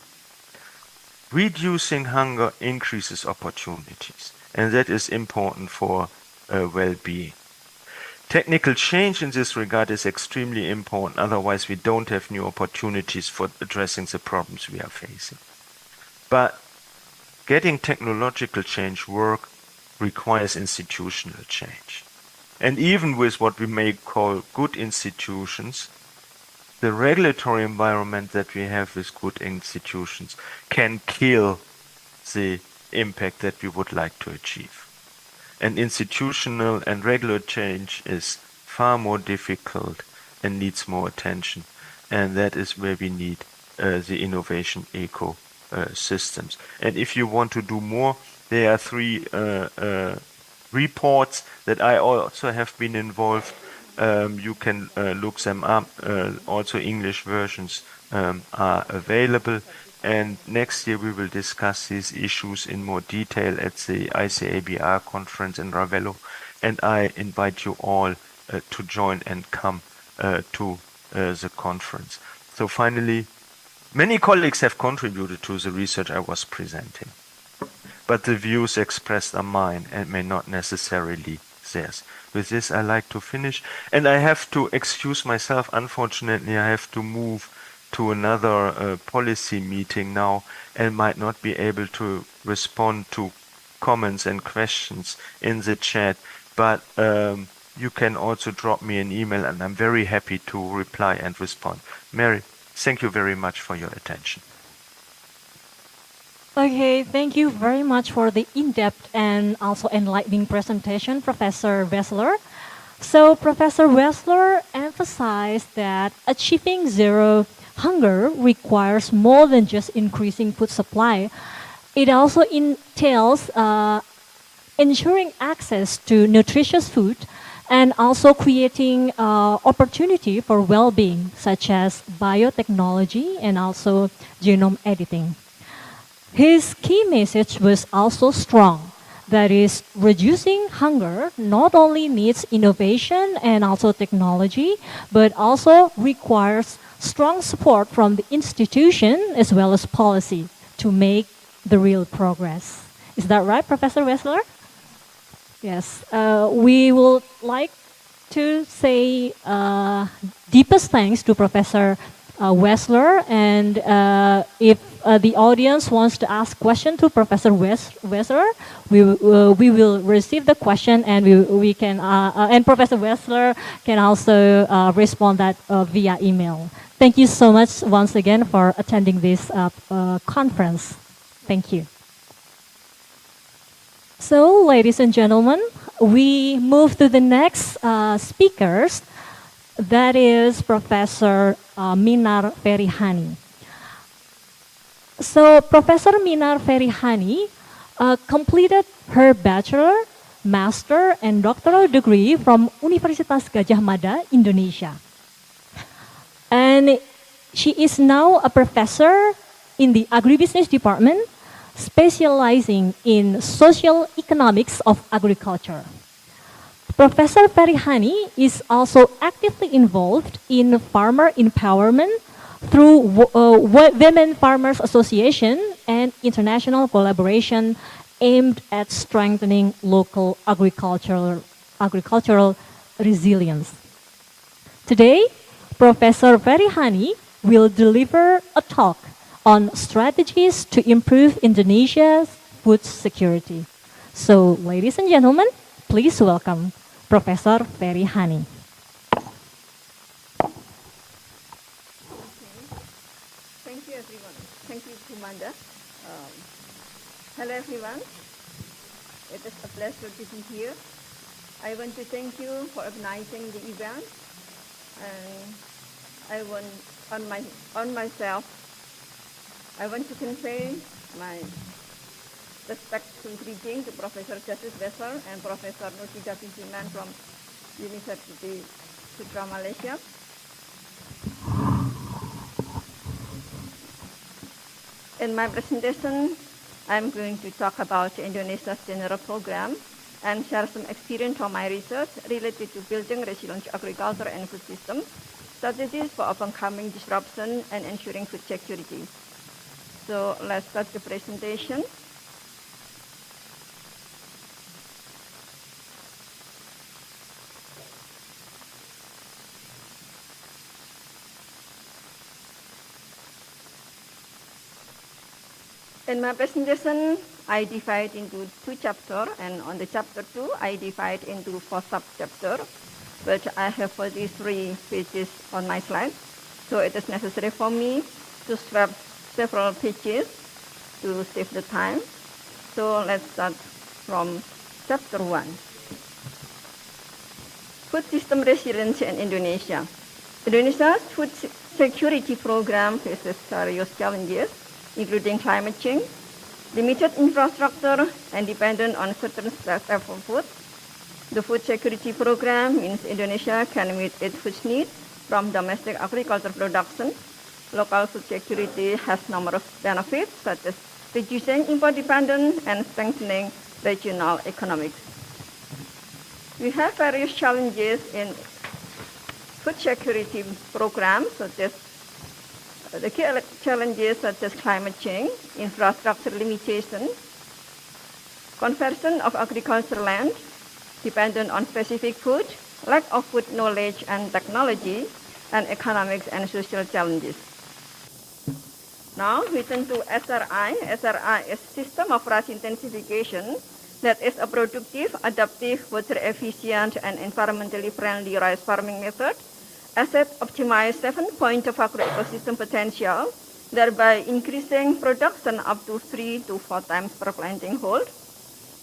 reducing hunger increases opportunities, and that is important for well-being. Technical change in this regard is extremely important, otherwise we don't have new opportunities for addressing the problems we are facing. But getting technological change work requires institutional change. And even with what we may call good institutions, the regulatory environment that we have with good institutions can kill the impact that we would like to achieve. And institutional and regular change is far more difficult and needs more attention. And that is where we need the innovation systems. And if you want to do more, there are 3 reports that I also have been involved. You can look them up. Also English versions are available. And next year we will discuss these issues in more detail at the ICABR conference in Ravello. And I invite you all to join and come to the conference. So finally, many colleagues have contributed to the research I was presenting, but the views expressed are mine and may not necessarily theirs. With this, I like to finish, and I have to excuse myself. Unfortunately, I have to move to another policy meeting now and might not be able to respond to comments and questions in the chat, but you can also drop me an email, and I'm very happy to reply and respond. Mary, thank you very much for your attention. Okay, thank you very much for the in-depth and also enlightening presentation, Professor Wessler. So Professor Wessler emphasized that achieving zero hunger requires more than just increasing food supply. It also entails ensuring access to nutritious food and also creating opportunity for well-being, such as biotechnology and also genome editing. His key message was also strong. That is, reducing hunger not only needs innovation and also technology, but also requires strong support from the institution as well as policy to make the real progress. Is that right, Professor Wessler? Yes. We would like to say deepest thanks to Professor Wessler, and if the audience wants to ask question to Professor Wessler, we will receive the question, and we can and Professor Wessler can also respond that via email. Thank you so much once again for attending this conference. Thank you. So, ladies and gentlemen, we move to the next speakers. That is Professor Minar Ferihani. So Professor Minar Ferihani completed her bachelor, master, and doctoral degree from Universitas Gadjah Mada, Indonesia. And she is now a professor in the agribusiness department, specializing in social economics of agriculture. Professor Ferihani is also actively involved in farmer empowerment through Women Farmers Association and international collaboration aimed at strengthening local agricultural resilience. Today, Professor Ferihani will deliver a talk on strategies to improve Indonesia's food security. So, ladies and gentlemen, please welcome Professor Ferihani. Thank you, everyone. Thank you, Kumanda. Hello, everyone. It is a pleasure to be here. I want to thank you for organizing the event, and I want on myself. I want to convey my respectful greeting to Professor Justice Wessler and Professor Nurtida Pimpinan from University Putra Malaysia. In my presentation, I'm going to talk about Indonesia's general program and share some experience from my research related to building resilient agriculture and food system, strategies for overcoming disruption and ensuring food security. So let's start the presentation. In my presentation, I divide into 2 chapters, and on the chapter 2, I divide into 4 sub-chapters, but I have 43 pages on my slide, so it is necessary for me to swap several pages to save the time. So let's start from chapter 1. Food system resilience in Indonesia. Indonesia's food security program faces serious challenges, including climate change, limited infrastructure, and dependent on certain types of food. The food security program means Indonesia can meet its food needs from domestic agriculture production. Local food security has numerous benefits, such as reducing import dependence and strengthening regional economics. We have various challenges in food security programs, such as the key challenges such as climate change, infrastructure limitation, conversion of agricultural land, dependent on specific food, lack of food knowledge and technology, and economic and social challenges. Now we turn to SRI. SRI is system of rice intensification that is a productive, adaptive, water efficient, and environmentally friendly rice farming method. Asset optimize 7 points of agroecosystem potential, thereby increasing production up to 3 to 4 times per planting hole.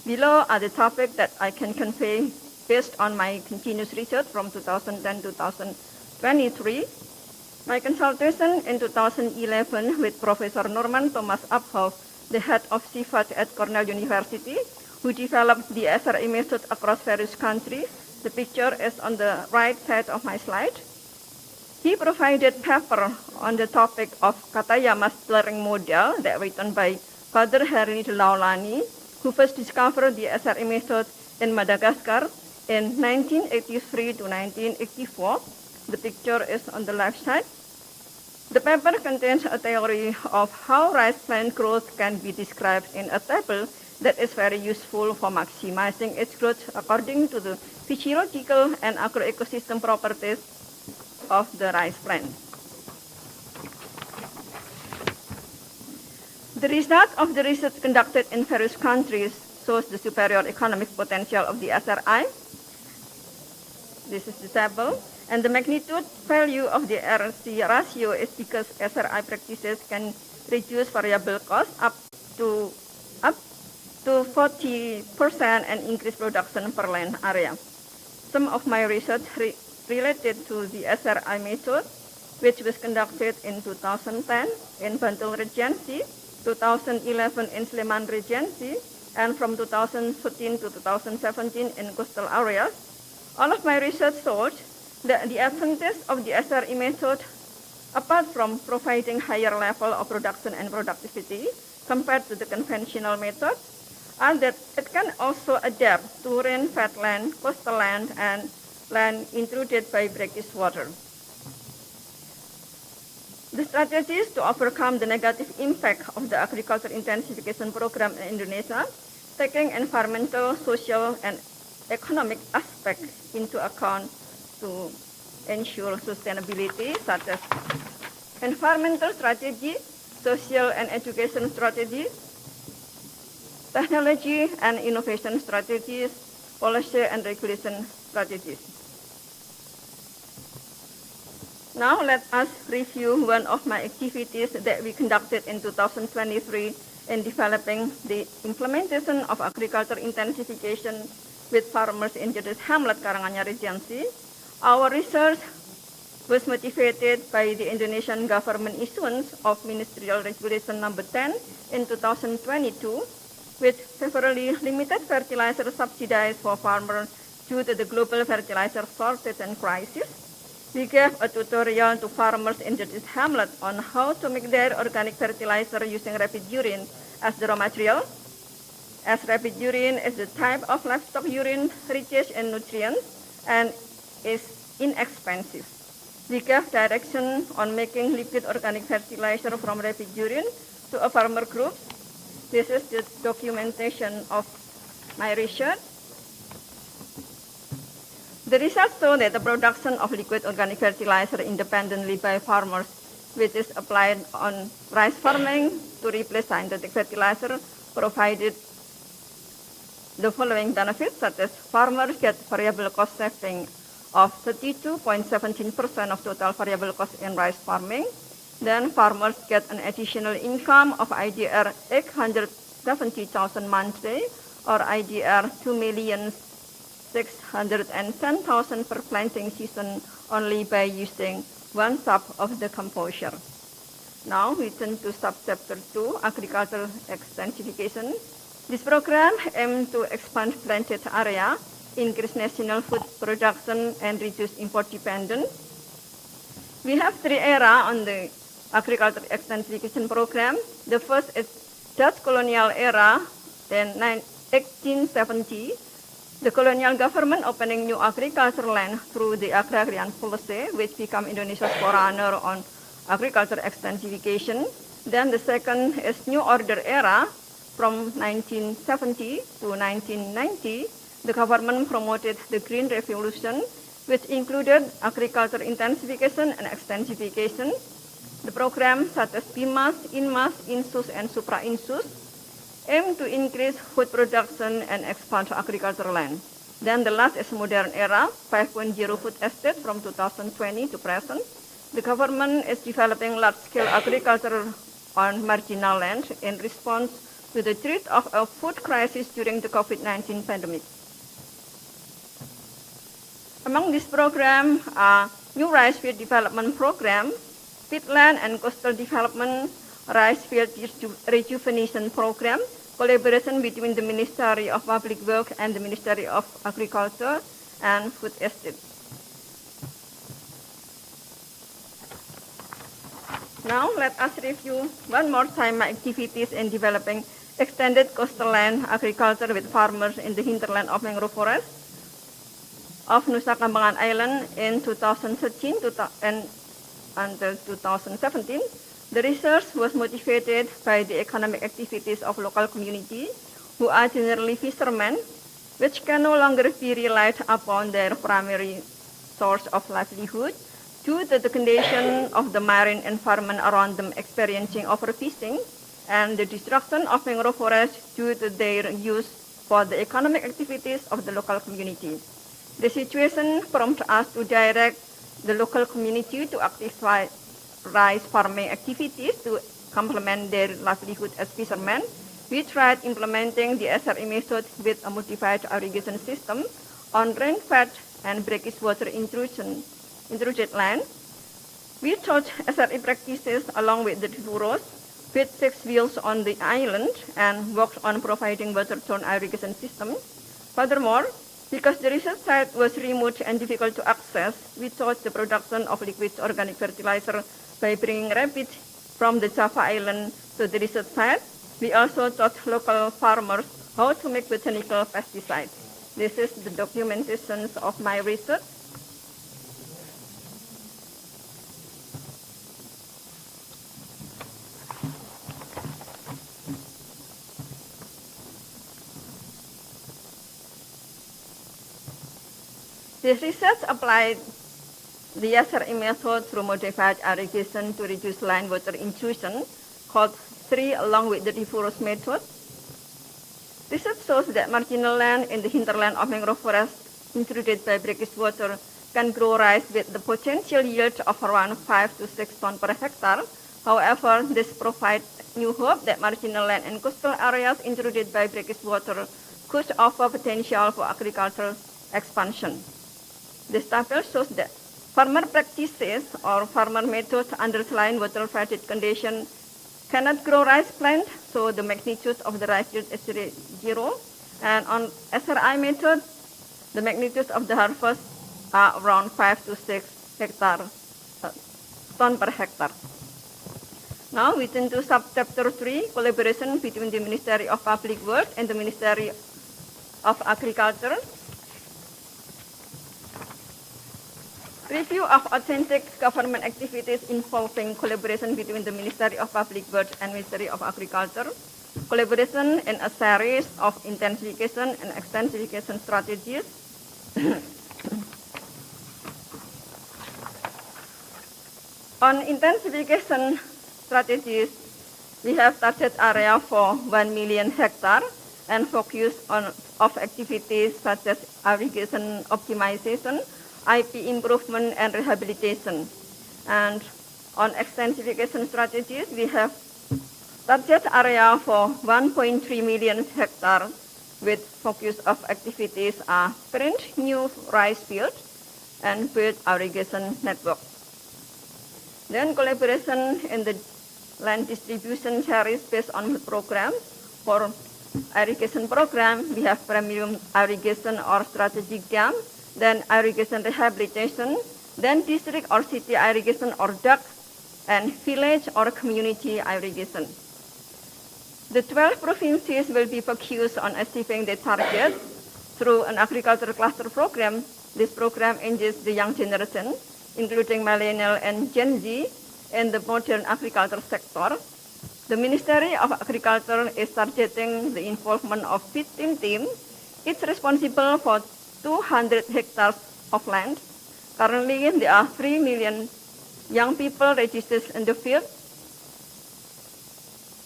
Below are the topics that I can convey based on my continuous research from 2010-2023. My consultation in 2011 with Professor Norman Thomas Uphoff, the head of CFAT at Cornell University, who developed the SRI method across various countries. The picture is on the right side of my slide. He provided paper on the topic of Katayama's learning model that written by Father Henry Laulani, who first discovered the SRI method in Madagascar in 1983 to 1984. The picture is on the left side. The paper contains a theory of how rice plant growth can be described in a table that is very useful for maximizing its growth according to the physiological and agroecosystem properties of the rice plant. The result of the research conducted in various countries shows the superior economic potential of the SRI. This is the table. And the magnitude value of the RC ratio is because SRI practices can reduce variable cost up to 40% and increase production per land area. Some of my research related to the SRI method, which was conducted in 2010 in Bantul Regency, 2011 in Sleman Regency, and from 2014 to 2017 in coastal areas. All of my research showed that the advantage of the SRI method, apart from providing higher level of production and productivity compared to the conventional method, are that it can also adapt to rain-fed land, coastal land, and land intruded by brackish water. The strategies to overcome the negative impact of the agriculture intensification program in Indonesia, taking environmental, social, and economic aspects into account to ensure sustainability, such as environmental strategy, social and education strategies, technology and innovation strategies, policy and regulation strategies. Now let us review one of my activities that we conducted in 2023 in developing the implementation of agriculture intensification with farmers in Jedus Hamlet, Karanganyar Regency. Our research was motivated by the Indonesian government issuance of Ministerial Regulation number 10 in 2022, which severely limited fertilizer subsidies for farmers due to the global fertilizer shortage and crisis. We gave a tutorial to farmers in Jedus Hamlet on how to make their organic fertilizer using rapid urine as the raw material. As rapid urine is the type of livestock urine rich in nutrients and is inexpensive. We gave direction on making liquid organic fertilizer from rapid urine to a farmer group. This is the documentation of my research. The results show that the production of liquid organic fertilizer independently by farmers, which is applied on rice farming to replace synthetic fertilizer, provided the following benefits, such as farmers get variable cost saving of 32.17% of total variable cost in rice farming. Then farmers get an additional income of IDR 870,000 monthly or IDR 610,000 per planting season only by using one sub of the composure. Now we turn to subchapter 2, agricultural extensification. This program aims to expand planted area, increase national food production, and reduce import dependence. We have 3 eras on the agricultural extensification program. The first is Dutch colonial era in 1870. The colonial government opening new agricultural land through the agrarian policy, which became Indonesia's forerunner on agriculture extensification. Then the second is New Order era from 1970 to 1990. The government promoted the Green Revolution, which included agriculture intensification and extensification. The program such as BIMAS, INMAS, INSUS, and supra-INSUS aim to increase food production and expand agricultural land. Then the last is modern era, 5.0 food estate from 2020 to present. The government is developing large-scale agriculture on marginal land in response to the threat of a food crisis during the COVID-19 pandemic. Among this program are new rice field development program, peatland and coastal development, rice field rejuvenation program, collaboration between the Ministry of Public Works and the Ministry of Agriculture and Food Estate. Now let us review one more time my activities in developing extended coastal land agriculture with farmers in the hinterland of mangrove forest of Nusa Kambangan Island in 2013 and until 2017. The research was motivated by the economic activities of local community, who are generally fishermen, which can no longer be relied upon their primary source of livelihood due to the condition of the marine environment around them experiencing overfishing and the destruction of mangrove forests due to their use for the economic activities of the local community. The situation prompted us to direct the local community to activate rice farming activities to complement their livelihood as fishermen. We tried implementing the SRE method with a modified irrigation system on rain-fed and brackish water intruded land. We taught SRE practices along with the Difuros with 6 wheels on the island and worked on providing water-borne irrigation system. Furthermore, because the research site was remote and difficult to access, we taught the production of liquid organic fertilizer by bringing rabbits from the Java Island to the research site. We also taught local farmers how to make botanical pesticides. This is the documentation of my research. This research applied the SRE method through modified irrigation to reduce land water intrusion, called 3 along with the Difuros method. Research shows that marginal land in the hinterland of mangrove forest intruded by brackish water can grow rice with the potential yield of around 5 to 6 tons per hectare. However, this provides new hope that marginal land and coastal areas intruded by brackish water could offer potential for agricultural expansion. This table shows that farmer practices or farmer methods under saline water-fed conditions cannot grow rice plant, so the magnitude of the rice yield is 0. And on SRI method, the magnitude of the harvest are around 5 to 6 ton per hectare. Now we turn to subchapter 3, collaboration between the Ministry of Public Works and the Ministry of Agriculture. Review of authentic government activities involving collaboration between the Ministry of Public Works and Ministry of Agriculture. Collaboration in a series of intensification and extensification strategies. On intensification strategies, we have target area for 1 million hectares and focus on activities such as irrigation optimization, IP improvement and rehabilitation. And on extensification strategies, we have target area for 1.3 million hectares with focus of activities are print new rice fields and field irrigation network. Then collaboration in the land distribution series based on the program. For irrigation program, we have premium irrigation or strategic dam, then irrigation rehabilitation, then district or city irrigation or duct, and village or community irrigation. The 12 provinces will be focused on achieving their target through an agricultural cluster program. This program engages the young generation, including millennial and Gen Z, in the modern agriculture sector. The Ministry of Agriculture is targeting the involvement of 15 teams. It's responsible for 200 hectares of land. Currently, there are 3 million young people registered in the field.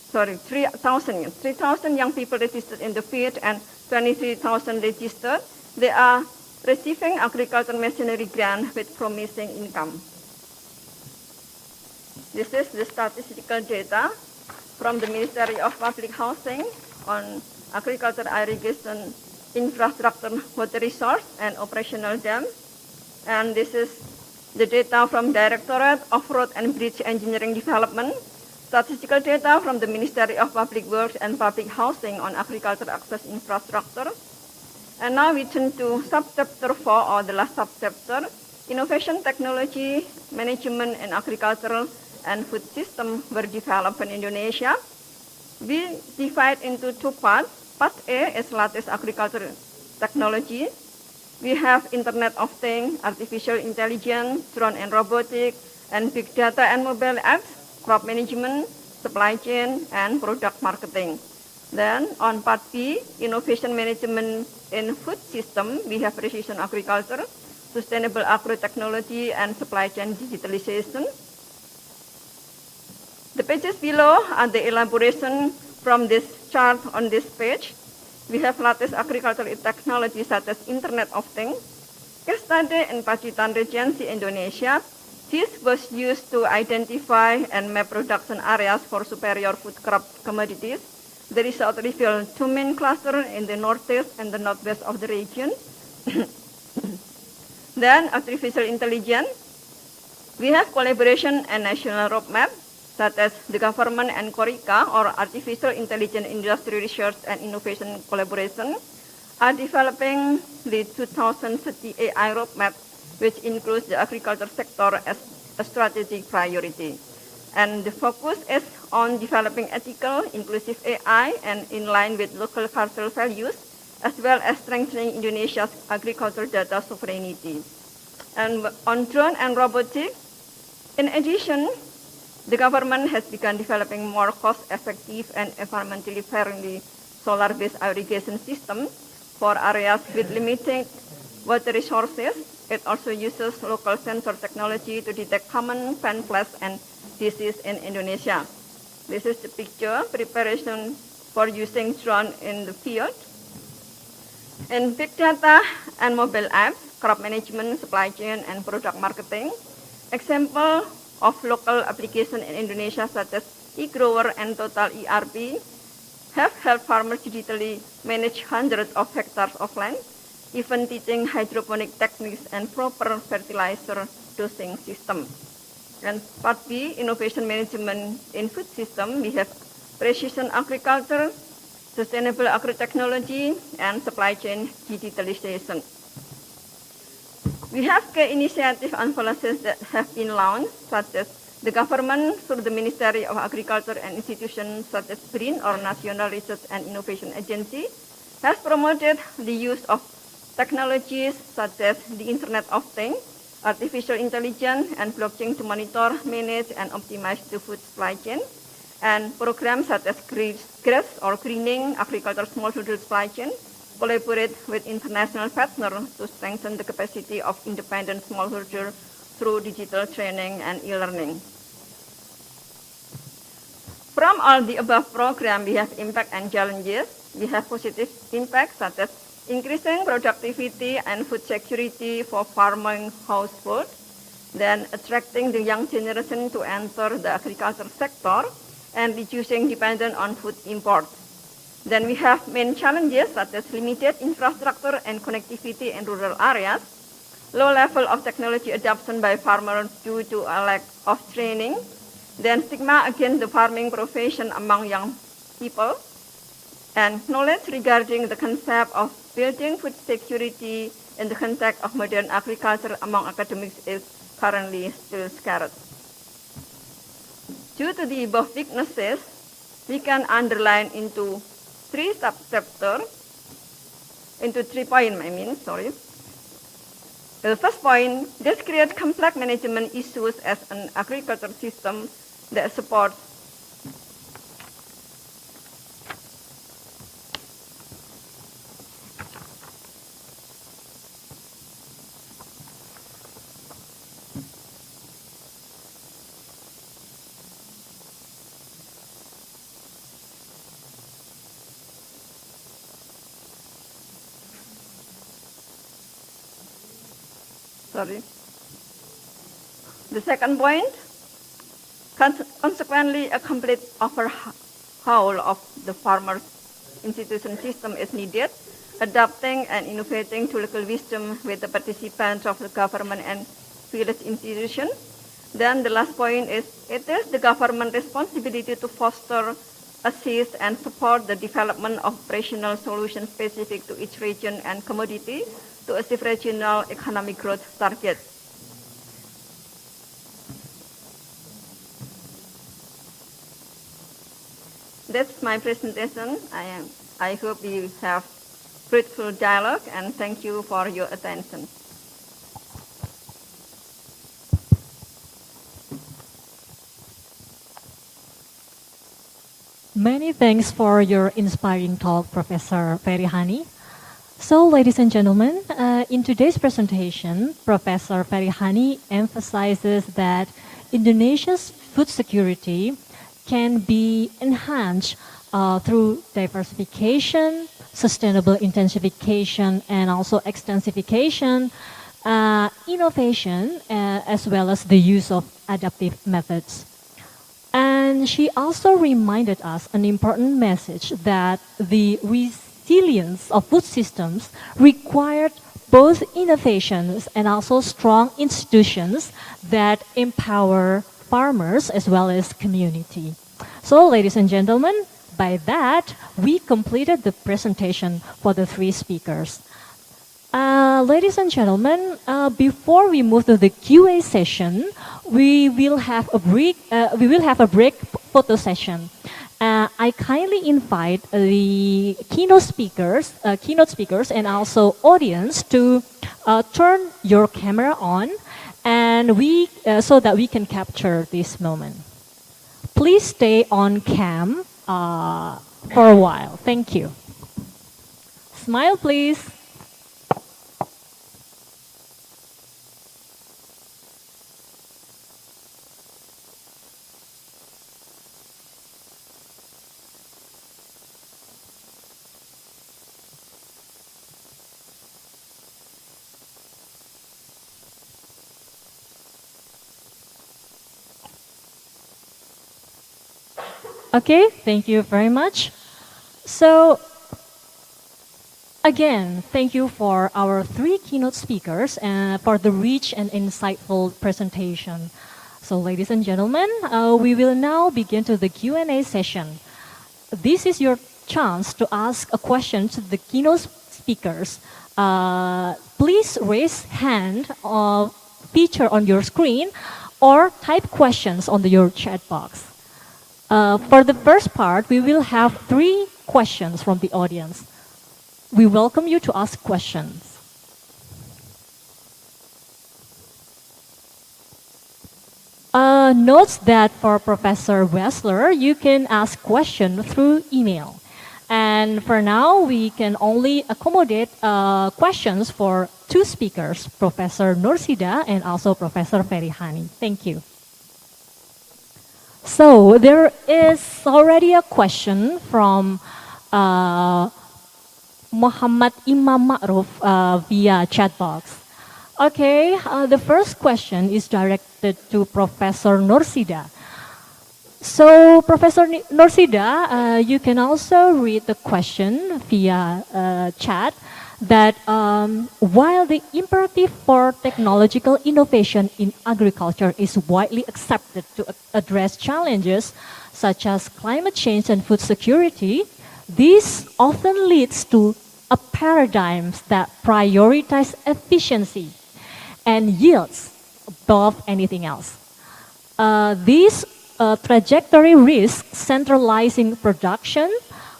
3,000 young people registered in the field and 23,000 registered. They are receiving agricultural machinery grant with promising income. This is the statistical data from the Ministry of Public Housing on agriculture irrigation infrastructure, water resource, and operational dams. And this is the data from Directorate of Road and Bridge Engineering Development, statistical data from the Ministry of Public Works and Public Housing on agriculture access infrastructure. And now we turn to subchapter 4, or the last subchapter, innovation, technology, management, and agricultural and food system were developed in Indonesia. We divide into two parts. Part A is latest agricultural technology. We have Internet of Things, artificial intelligence, drone and robotics, and big data and mobile apps, crop management, supply chain, and product marketing. Then on part B, innovation management in food system, we have precision agriculture, sustainable agro-technology, and supply chain digitalization. The pages below are the elaboration from this chart on this page. We have latest agricultural technology such as Internet of Things. Case study in Pacitan Regency, Indonesia. This was used to identify and map production areas for superior food crop commodities. The result revealed two main clusters in the northeast and the northwest of the region. Then artificial intelligence. We have collaboration and national roadmap, such as the government and CORICA, or Artificial Intelligence Industry Research and Innovation Collaboration, are developing the 2030 AI roadmap, which includes the agriculture sector as a strategic priority. And the focus is on developing ethical, inclusive AI and in line with local cultural values, as well as strengthening Indonesia's agricultural data sovereignty. And on drone and robotics, in addition, the government has begun developing more cost-effective and environmentally friendly solar-based irrigation systems for areas with limited water resources. It also uses local sensor technology to detect common plant pests and disease in Indonesia. This is the picture, preparation for using drone in the field. In big data and mobile apps, crop management, supply chain, and product marketing, example of local application in Indonesia such as eGrower and Total ERP have helped farmers digitally manage hundreds of hectares of land, even teaching hydroponic techniques and proper fertilizer dosing system. And part B, innovation management in food system, we have precision agriculture, sustainable agro-technology, and supply chain digitalization. We have key initiatives and policies that have been launched, such as the government through the Ministry of Agriculture and institutions such as BRIN, or National Research and Innovation Agency, has promoted the use of technologies such as the Internet of Things, artificial intelligence, and blockchain to monitor, manage, and optimize the food supply chain, and programs such as GRAS, or Greening Agriculture Smallholder Supply Chain, collaborate with international partners to strengthen the capacity of independent smallholders through digital training and e-learning. From all the above programs, we have impact and challenges. We have positive impacts such as increasing productivity and food security for farming households, then attracting the young generation to enter the agriculture sector, and reducing dependence on food imports. Then we have main challenges such as limited infrastructure and connectivity in rural areas, low level of technology adoption by farmers due to a lack of training, then stigma against the farming profession among young people, and knowledge regarding the concept of building food security in the context of modern agriculture among academics is currently still scarce. Due to the above weaknesses, we can underline into three subchapters, into 3 points, The first point, this creates complex management issues as an agriculture system that supports The second point, consequently, a complete overhaul of the farmers' institution system is needed, adapting and innovating to local wisdom with the participants of the government and village institutions. Then the last point is, it is the government responsibility to foster, assist, and support the development of operational solutions specific to each region and commodity to achieve regional economic growth targets. That's my presentation. I hope we have fruitful dialogue, and thank you for your attention. Many thanks for your inspiring talk, Professor Ferihani. So, ladies and gentlemen, in today's presentation, Professor Ferihani emphasizes that Indonesia's food security can be enhanced through diversification, sustainable intensification, and also extensification, innovation, as well as the use of adaptive methods. And she also reminded us an important message that the resilience of food systems required both innovations and also strong institutions that empower farmers as well as community. So, ladies and gentlemen, by that, we completed the presentation for the three speakers. Ladies and gentlemen, before we move to the QA session, we will have a break photo session. I kindly invite the keynote speakers and also audience to turn your camera on, and so that we can capture this moment. Please stay on cam for a while. Thank you. Smile, please. Okay, thank you very much. So, again, thank you for our three keynote speakers and for the rich and insightful presentation. So, ladies and gentlemen, we will now begin to the Q&A session. This is your chance to ask a question to the keynote speakers. Please raise hand feature on your screen or type questions on your chat box. For the first part, we will have 3 questions from the audience. We welcome you to ask questions. Note that for Professor Wessler, you can ask questions through email. And for now, we can only accommodate questions for 2 speakers, Professor Nursida and also Professor Ferihani. Thank you. So there is already a question from Muhammad Imam Ma'ruf via chat box. Okay, the first question is directed to Professor Nursida. So, Professor Norsida, you can also read the question via chat that while the imperative for technological innovation in agriculture is widely accepted to address challenges such as climate change and food security, this often leads to a paradigms that prioritize efficiency and yields above anything else. This trajectory risks centralizing production,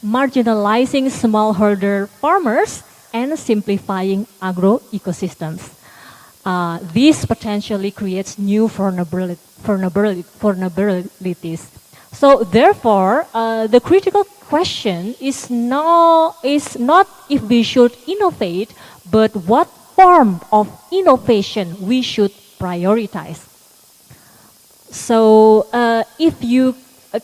marginalizing smallholder farmers, and simplifying agro ecosystems. This potentially creates new vulnerabilities. So therefore, the critical question is not if we should innovate, but what form of innovation we should prioritize. So if you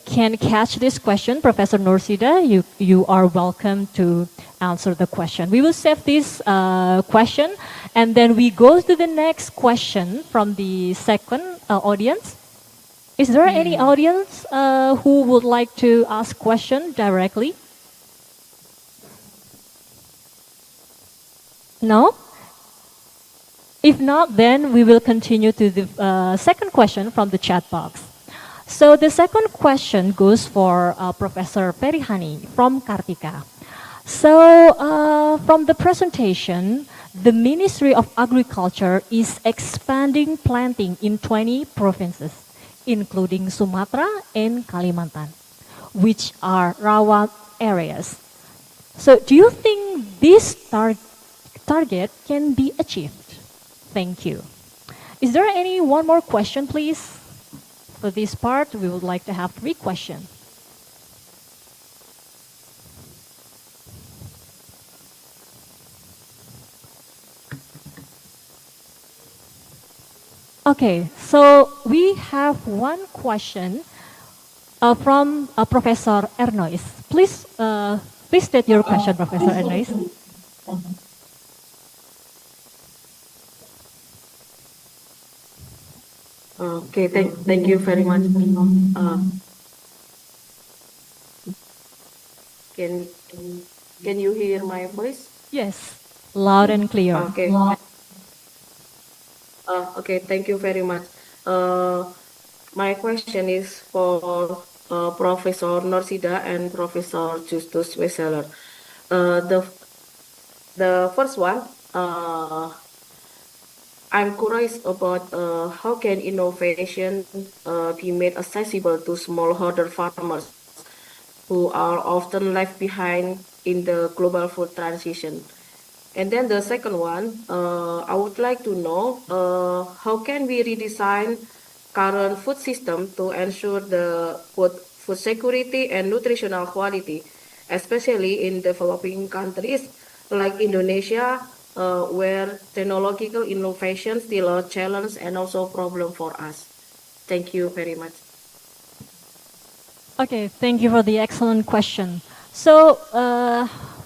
can catch this question, Professor Norsida, you are welcome to answer the question. We will save this question, and then we go to the next question from the second audience. Is there any audience who would like to ask question directly? No? If not, then we will continue to the second question from the chat box. So the second question goes for Professor Perihani from Kartika. So from the presentation, the Ministry of Agriculture is expanding planting in 20 provinces, including Sumatra and Kalimantan, which are rawa areas. So do you think this target can be achieved? Thank you. Is there any one more question, please? For this part, we would like to have 3 questions. Okay, so we have one question from Professor Ernois. Please state your question, Professor Ernois. Okay, thank you very much. Can you hear my voice? Yes, loud and clear. Okay. Okay, thank you very much. My question is for Professor Norsida and Professor Justus Weseler. The first one, I'm curious about how can innovation be made accessible to smallholder farmers who are often left behind in the global food transition. And then the second one, I would like to know how can we redesign current food system to ensure the food security and nutritional quality, especially in developing countries like Indonesia, where technological innovation still a challenge and also a problem for us. Thank you very much. Okay, thank you for the excellent question. So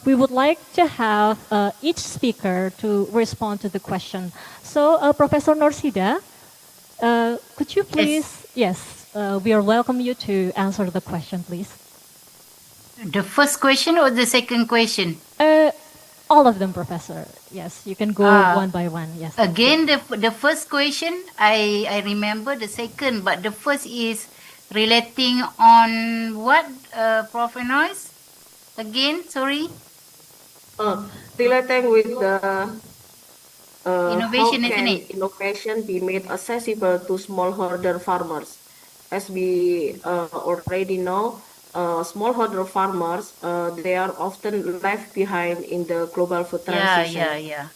we would like to have each speaker to respond to the question. So Professor Norsida, could you please, we are welcome you to answer the question, please. The first question or the second question? All of them, Professor. Yes, you can go one by one. Yes. Again, the first question, I remember the second, but the first is relating on what, Prof. Noise? Again, sorry? Relating with the innovation, how isn't can it? innovation be made accessible to smallholder farmers? As we already know, smallholder farmers, they are often left behind in the global food transition. Yeah.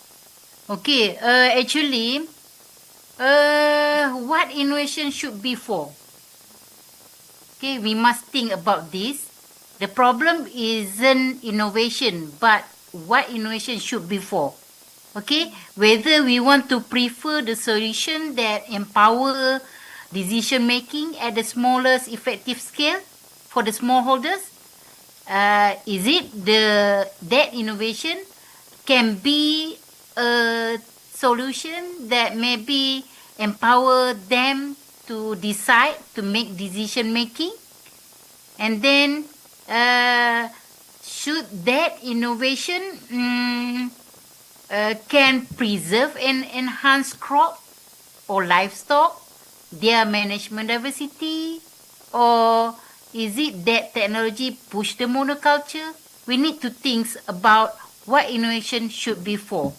Okay, actually, what innovation should be for? Okay, we must think about this. The problem isn't innovation, but what innovation should be for. Okay, whether we want to prefer the solution that empower decision making at the smallest effective scale for the smallholders, is it that innovation can be a solution that maybe empower them to decide to make decision making And then should that innovation can preserve and enhance crop or livestock, their management diversity, or is it that technology push the monoculture? We need to think about what innovation should be for.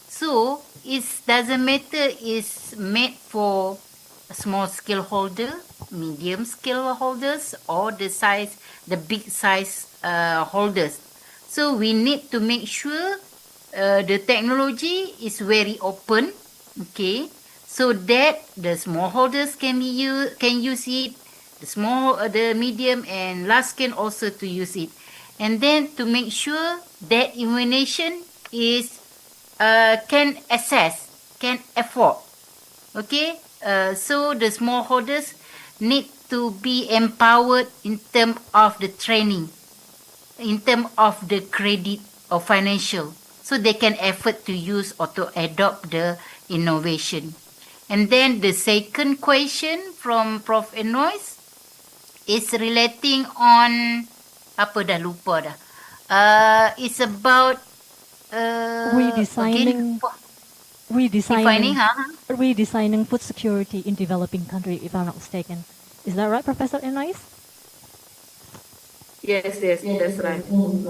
So it doesn't matter is made for a small scale holder, medium scale holders, or the big size holders. So we need to make sure the technology is very open, okay, so that the smallholders can use it, the medium and large can also to use it, and then to make sure that innovation is can afford, okay. So the smallholders need to be empowered in terms of the training, in terms of the credit or financial, so they can afford to use or to adopt the innovation. And then the second question from Prof. Enois is relating on apa dah lupa dah. It's about Redesigning, defining, redesigning food security in developing country, if I'm not mistaken. Is that right, Professor Enais? Yes, that's right.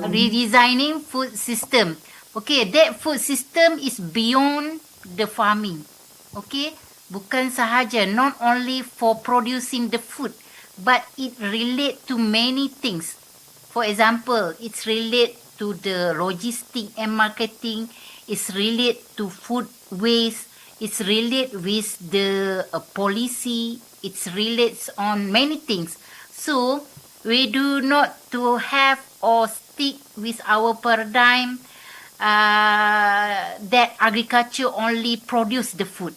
redesigning food system. Okay, that food system is beyond the farming. Okay, bukan sahaja, not only for producing the food, but it relate to many things. For example, it's relate to the logistic and marketing. It's relate to food waste. It's relate with the policy. It's relates on many things. So we do not to have or stick with our paradigm that agriculture only produce the food,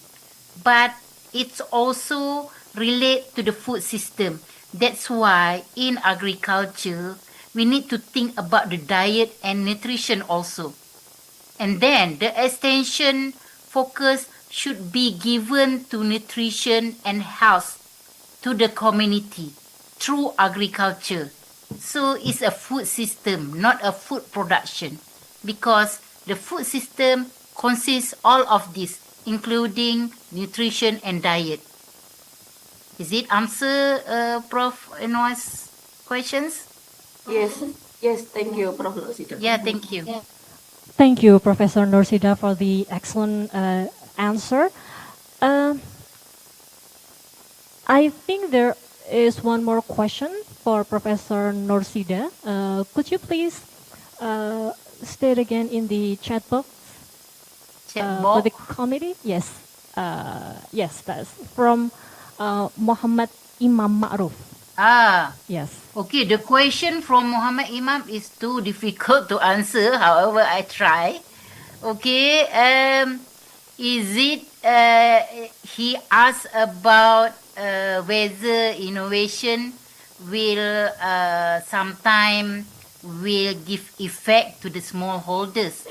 but it's also relate to the food system. That's why in agriculture we need to think about the diet and nutrition also. And then the extension focus should be given to nutrition and health to the community through agriculture. So it's a food system, not a food production, because the food system consists all of this, including nutrition and diet. Is it answer Prof. Enois' questions? Yes, thank you, Prof. Norsida. Yeah, thank you. Thank you, Professor Norsida, for the excellent answer. I think there is one more question for Professor Norsida. Could you please state again in the chat box for the committee? Yes. Yes, that's from Muhammad Imam Ma'ruf. Yes. Okay, the question from Muhammad Imam is too difficult to answer. However, I try. Okay, is it, he asked about whether innovation will sometime will give effect to the smallholders.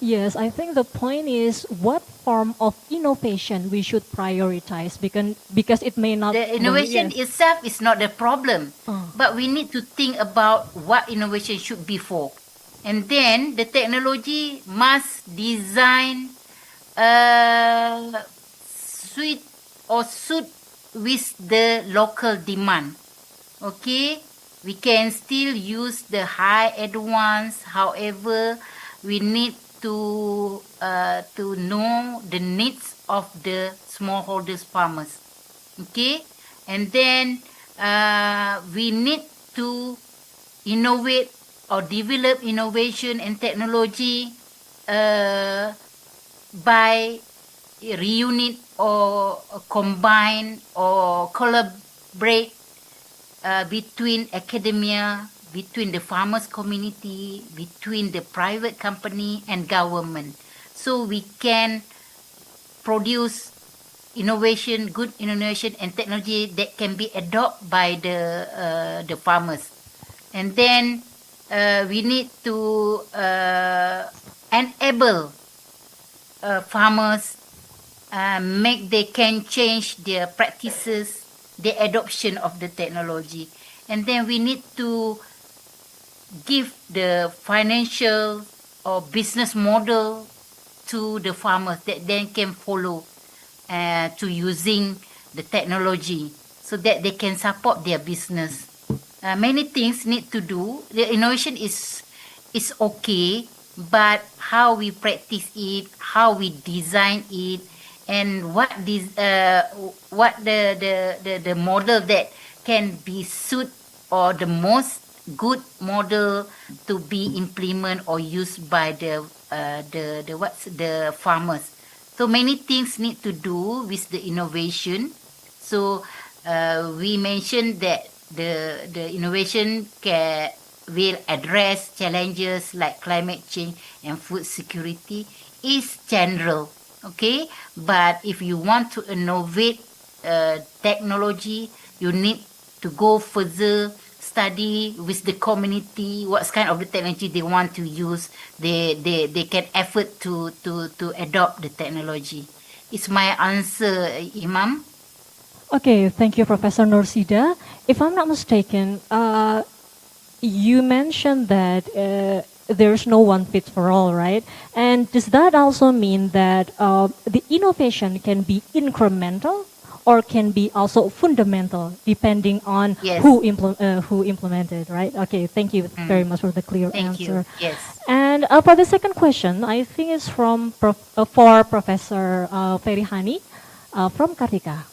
Yes, I think the point is what form of innovation we should prioritize because it may not. The innovation itself is not the problem, but we need to think about what innovation should be for. And then the technology must design suit with the local demand. Okay, we can still use the high advance. However, we need to know the needs of the smallholders farmers. Okay, and then we need to innovate or develop innovation and technology by reunite or combine or collaborate between academia, between the farmers community, between the private company and government. So we can produce innovation, good innovation and technology that can be adopted by the farmers. And then we need to enable farmers, they can change their practices, the adoption of the technology. And then we need to give the financial or business model to the farmers that then can follow to using the technology so that they can support their business. Many things need to do. The innovation is okay, but how we practice it, how we design it, and what the model that can be suit or the most good model to be implemented or used by the farmers. So many things need to do with the innovation. So we mentioned that the innovation will address challenges like climate change and food security is general, okay? But if you want to innovate technology, you need to go further, study with the community what kind of the technology they want to use. They can effort to adopt the technology. It's my answer, Imam. Okay, thank you, Professor Nursida. If I'm not mistaken, you mentioned that there's no one fit for all, right? And does that also mean that the innovation can be incremental or can be also fundamental depending on Yes. who implemented, right? Okay, thank you very much for the clear Thank answer. you. Yes. And for the second question, I think it's from for Professor Ferihani from Kartika.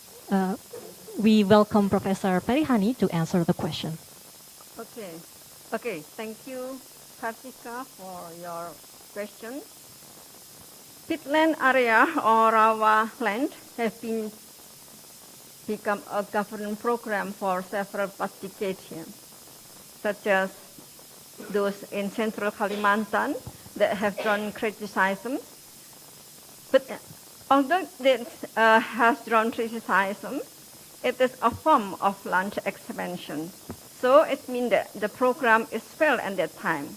We welcome Professor Ferihani to answer the question. Okay, thank you, Kartika, for your question. Peatland area or rawa land have become a government program for several past decades here, such as those in central Kalimantan that have drawn criticism. But although this has drawn criticism, it is a form of land expansion. So it means that the program is failed at that time.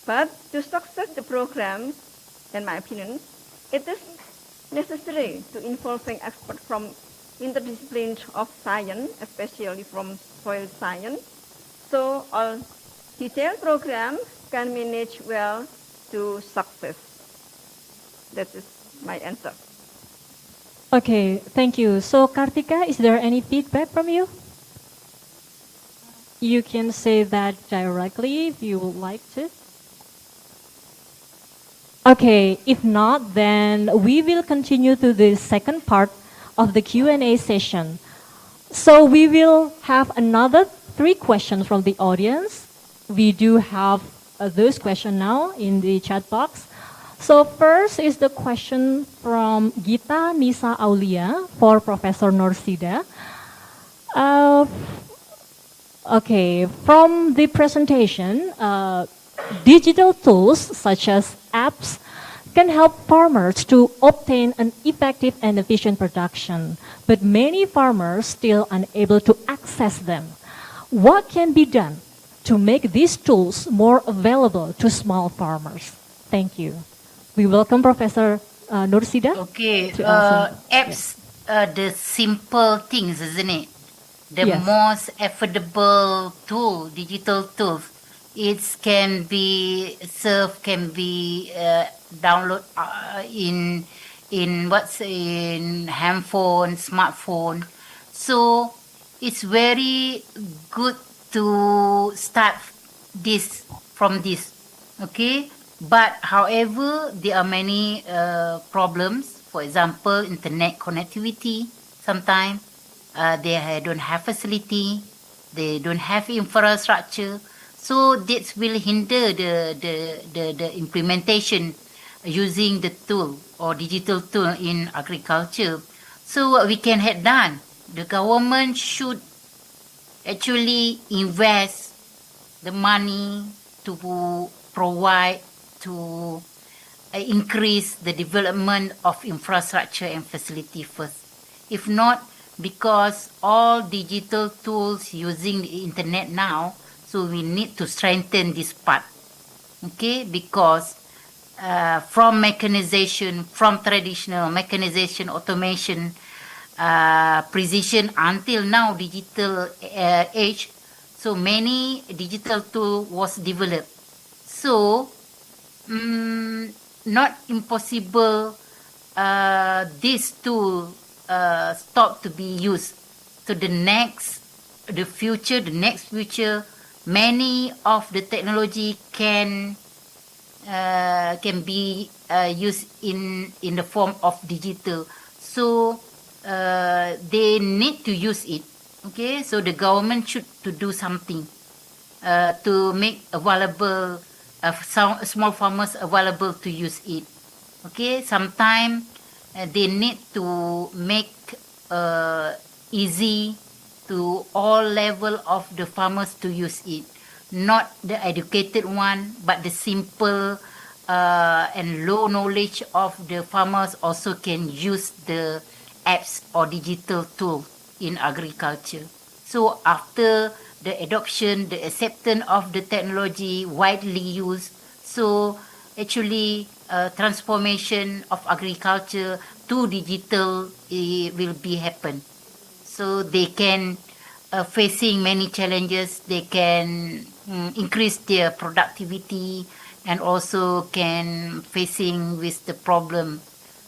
But to success the program, in my opinion, it is necessary to involving experts from interdisciplines of science, especially from soil science. So all detailed program can manage well to success. That is my answer. Okay, thank you. So Kartika, is there any feedback from you? You can say that directly if you would like to. Okay, if not, then we will continue to the second part of the Q&A session. So we will have another 3 questions from the audience. We do have those questions now in the chat box. So first is the question from Gita Nisa Aulia for Professor Nursida. Okay, from the presentation, digital tools such as apps can help farmers to obtain an effective and efficient production, but many farmers still unable to access them. What can be done to make these tools more available to small farmers? Thank you. We welcome Professor Nursida. Okay, to answer. apps are the simple things, isn't it? The Yes. most affordable tool, digital tools. It can be served, can be download in handphone, smartphone. So it's very good to start from this. Okay, but however, there are many problems. For example, internet connectivity. Sometimes they don't have facility, they don't have infrastructure. So this will hinder the implementation using the tool or digital tool in agriculture. So what we can have done, the government should actually invest the money to provide to increase the development of infrastructure and facility first. If not, because all digital tools using the internet now, so we need to strengthen this part. Okay, because from mechanization, from traditional mechanization, automation, precision until now digital age. So many digital tool was developed. So not impossible this tool stop to be used. So the next future, many of the technology can be used in the form of digital. So they need to use it. Okay, so the government should to do something to make available small farmers available to use it. Okay, sometimes they need to make easy to all level of the farmers to use it, not the educated one, but the simple and low knowledge of the farmers also can use the apps or digital tool in agriculture. So after the adoption, the acceptance of the technology widely used, so actually transformation of agriculture to digital will be happen. So they can facing many challenges, they can increase their productivity and also can facing with the problem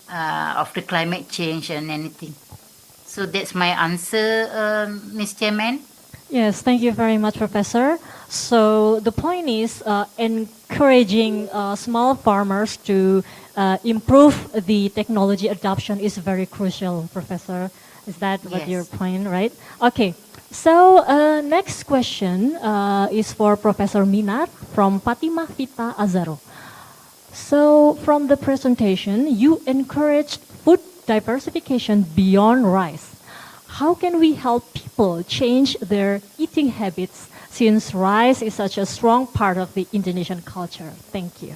of the climate change and anything. So that's my answer, Ms. Chairman. Yes, thank you very much, Professor. So the point is encouraging small farmers to improve the technology adoption is very crucial, Professor. Is that what your point, right? Okay. So next question is for Professor Minar from Fatima Vita Azaro. So from the presentation, you encouraged food diversification beyond rice. How can we help people change their eating habits since rice is such a strong part of the Indonesian culture? Thank you.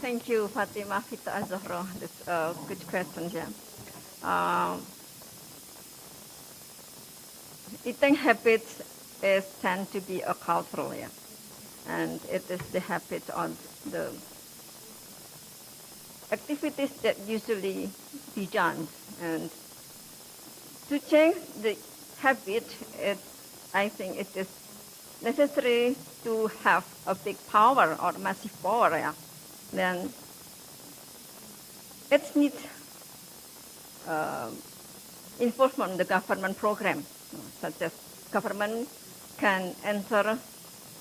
Thank you, Fatima Vita Azahro. That's a good question, yeah. Eating habits tend to be a cultural, yeah. And it is the habit on the activities that usually be done. And to change the habit, I think it is necessary to have a big power or massive power. Yeah. Then it needs enforcement the government program, such as government can enter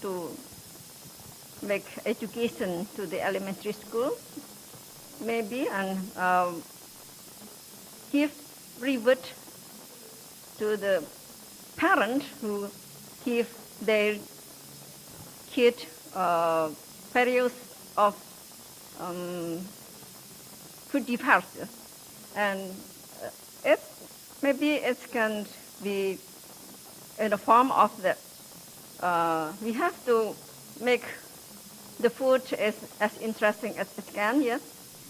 to make education to the elementary school, maybe, and give reward to the parents who give their kid various of food devices, and maybe it can be in the form of the we have to make the food as interesting as it can, yes,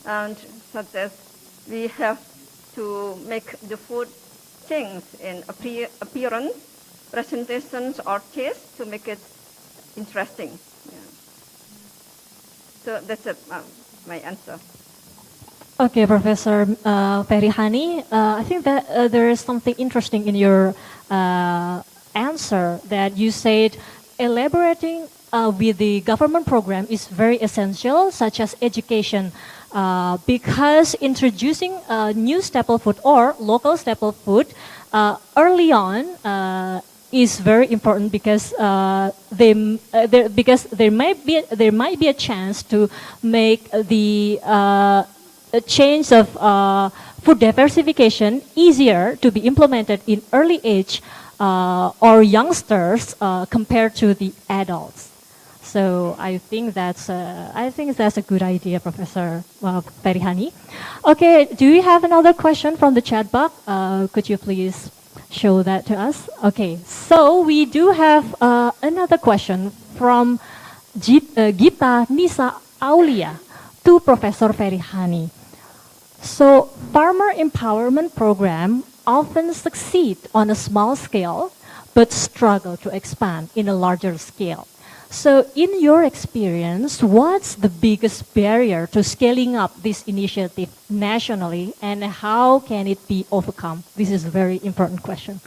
and such as we have to make the food things in appearance, presentations, or taste to make it interesting. Yeah. So that's my answer. Okay, Professor Ferihani, I think that there is something interesting in your answer that you said elaborating with the government program is very essential, such as education, because introducing new staple food or local staple food early on is very important because there might be a chance to make the change of food diversification easier to be implemented in early age or youngsters compared to the adults. So I think that's a good idea, Professor Ferihani. Okay, do you have another question from the chat box? Could you please show that to us? Okay, so we do have another question from Gita Nisa Aulia to Professor Ferihani. So farmer empowerment program often succeed on a small scale, but struggle to expand in a larger scale. So, in your experience, what's the biggest barrier to scaling up this initiative nationally, and how can it be overcome? This is a very important question.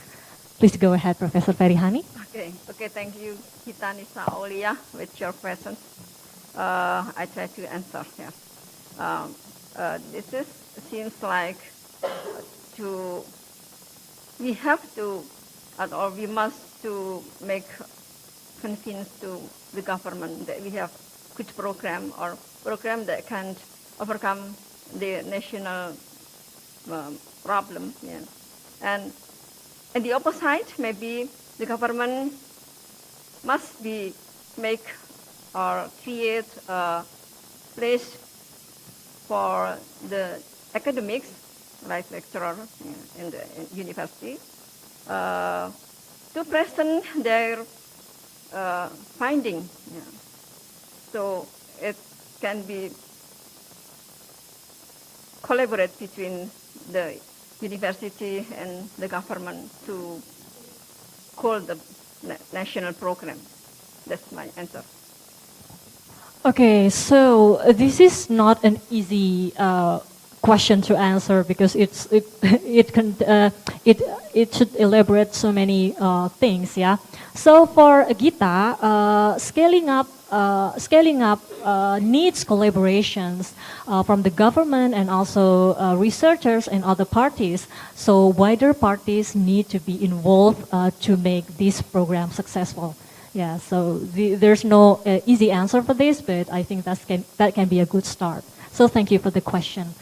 Please go ahead, Professor Ferihani. Okay, thank you, Hitanisa Aulia, with your questions. I try to answer. Yeah. This is seems like to we have to, or we must to make convince to the government that we have good program or program that can overcome the national problem. Yeah. And the opposite, maybe the government must be make or create a place for the academics, like lecturer in the university, to present their finding. Yeah. So it can be collaborate between the university and the government to call the national program. That's my answer. Okay, so this is not an easy question to answer because it should elaborate so many things. Yeah. So for Gita, scaling up needs collaborations from the government and also researchers and other parties. So wider parties need to be involved to make this program successful. Yeah, so there's no easy answer for this, but I think that can be a good start. So thank you for the question.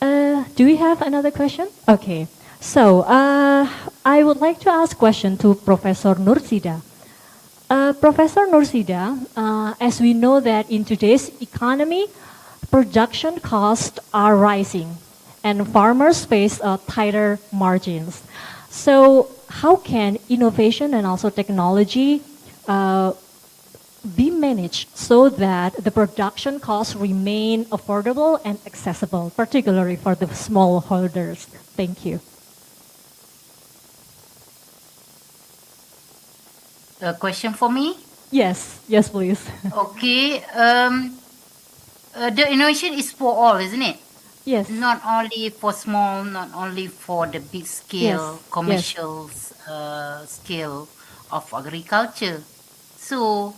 Do we have another question? Okay, so I would like to ask a question to Professor Nursida. Professor Nursida, as we know that in today's economy, production costs are rising and farmers face tighter margins. So how can innovation and also technology be managed so that the production costs remain affordable and accessible, particularly for the smallholders? Thank you. A question for me? Yes, please. Okay. The innovation is for all, isn't it? Yes. Not only for small, not only for the big scale, Yes, commercial scale of agriculture. So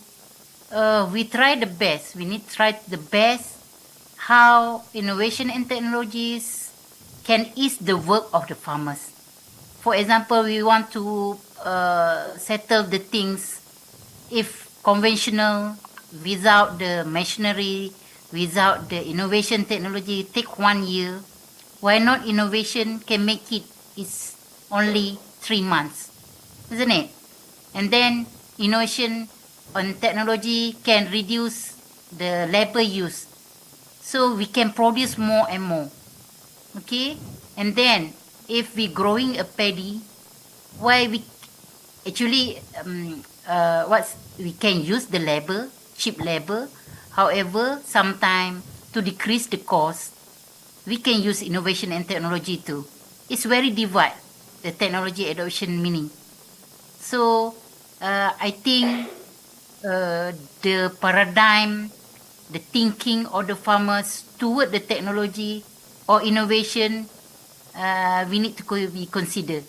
we try the best. We need to try the best how innovation and technologies can ease the work of the farmers. For example, we want to settle the things if conventional, without the machinery, without the innovation technology, take 1 year. Why not innovation can make it is only 3 months, isn't it? And then innovation on technology can reduce the labor use, so we can produce more and more. Okay, and then if we growing a paddy, why we actually we can use the labor, cheap labor. However, sometime to decrease the cost, we can use innovation and technology too. It's very divide the technology adoption meaning. So I think the paradigm, the thinking of the farmers toward the technology or innovation, we need to be considered.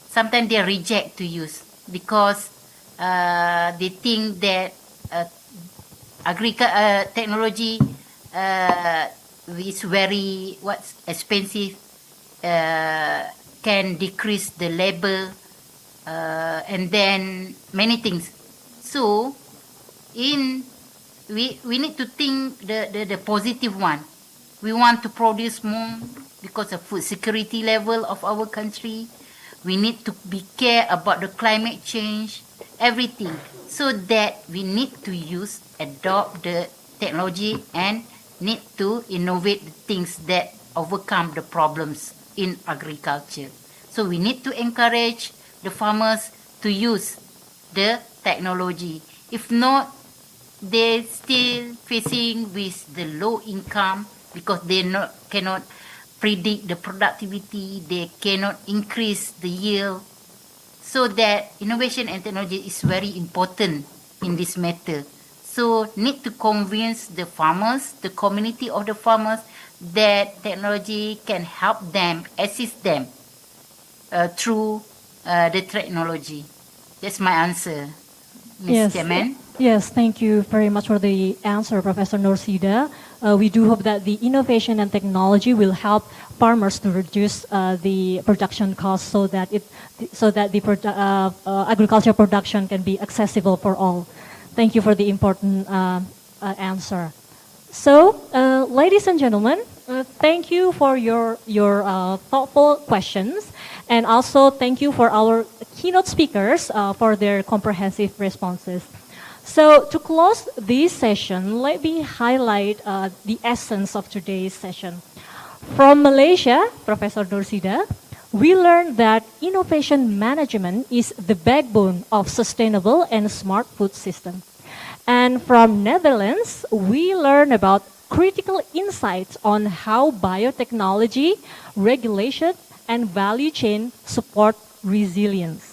Sometimes they reject to use because they think that technology is very expensive, can decrease the labor, and then many things. So we need to think the positive one. We want to produce more because of food security level of our country. We need to be care about the climate change, everything, so that we need to adopt the technology and need to innovate the things that overcome the problems in agriculture. So we need to encourage the farmers to use the technology. If not, they're still facing with the low income because they cannot predict the productivity, they cannot increase the yield. So that innovation and technology is very important in this matter. So need to convince the farmers, the community of the farmers, that technology can help them, assist them through the technology. That's my answer, Ms. Yes, Chairman. yes, thank you very much for the answer, Professor Norsida. We do hope that the innovation and technology will help farmers to reduce the production costs so that the agriculture production can be accessible for all. Thank you for the important answer. So, ladies and gentlemen, thank you for your thoughtful questions, and also thank you for our keynote speakers for their comprehensive responses. So, to close this session, let me highlight the essence of today's session. From Malaysia, Professor Norsida, we learned that innovation management is the backbone of sustainable and smart food system. And from Netherlands, we learn about critical insights on how biotechnology, regulation, and value chain support resilience.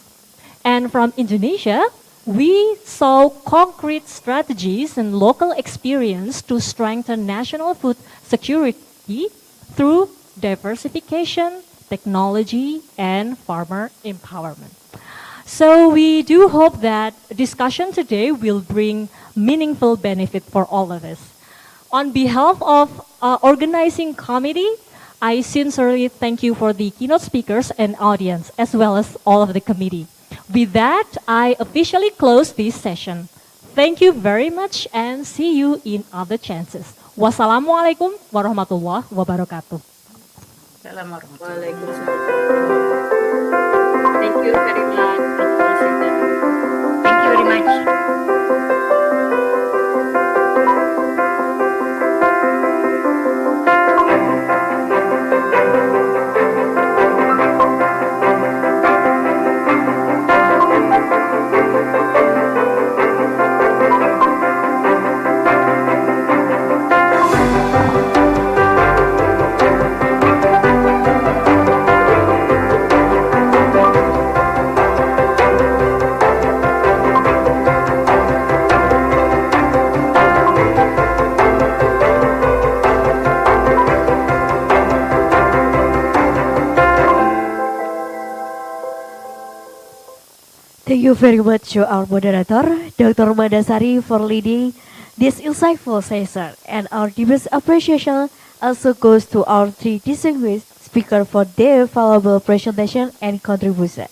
And from Indonesia, we saw concrete strategies and local experience to strengthen national food security through diversification, technology, and farmer empowerment. So we do hope that discussion today will bring meaningful benefit for all of us. On behalf of organizing committee, I sincerely thank you for the keynote speakers and audience, as well as all of the committee. With that, I officially close this session. Thank you very much and see you in other chances. Wassalamualaikum warahmatullahi wabarakatuh. Waalaikumsalam. Thank you very much, Professor. Thank you very much. Thank you very much to our moderator, Dr. Mandasari, for leading this insightful session. And our deepest appreciation also goes to our three distinguished speakers for their valuable presentation and contribution.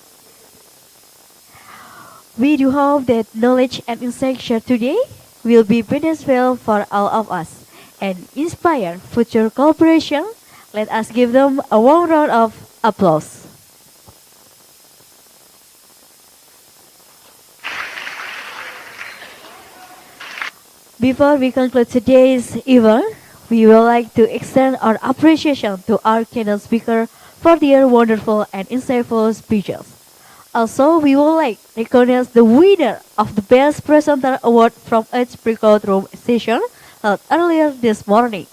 We do hope that knowledge and insight shared today will be beneficial for all of us and inspire future cooperation. Let us give them a warm round of applause. Before we conclude today's event, we would like to extend our appreciation to our keynote speaker for their wonderful and insightful speeches. Also, we would like to recognize the winner of the Best Presenter Award from each breakout room session held earlier this morning.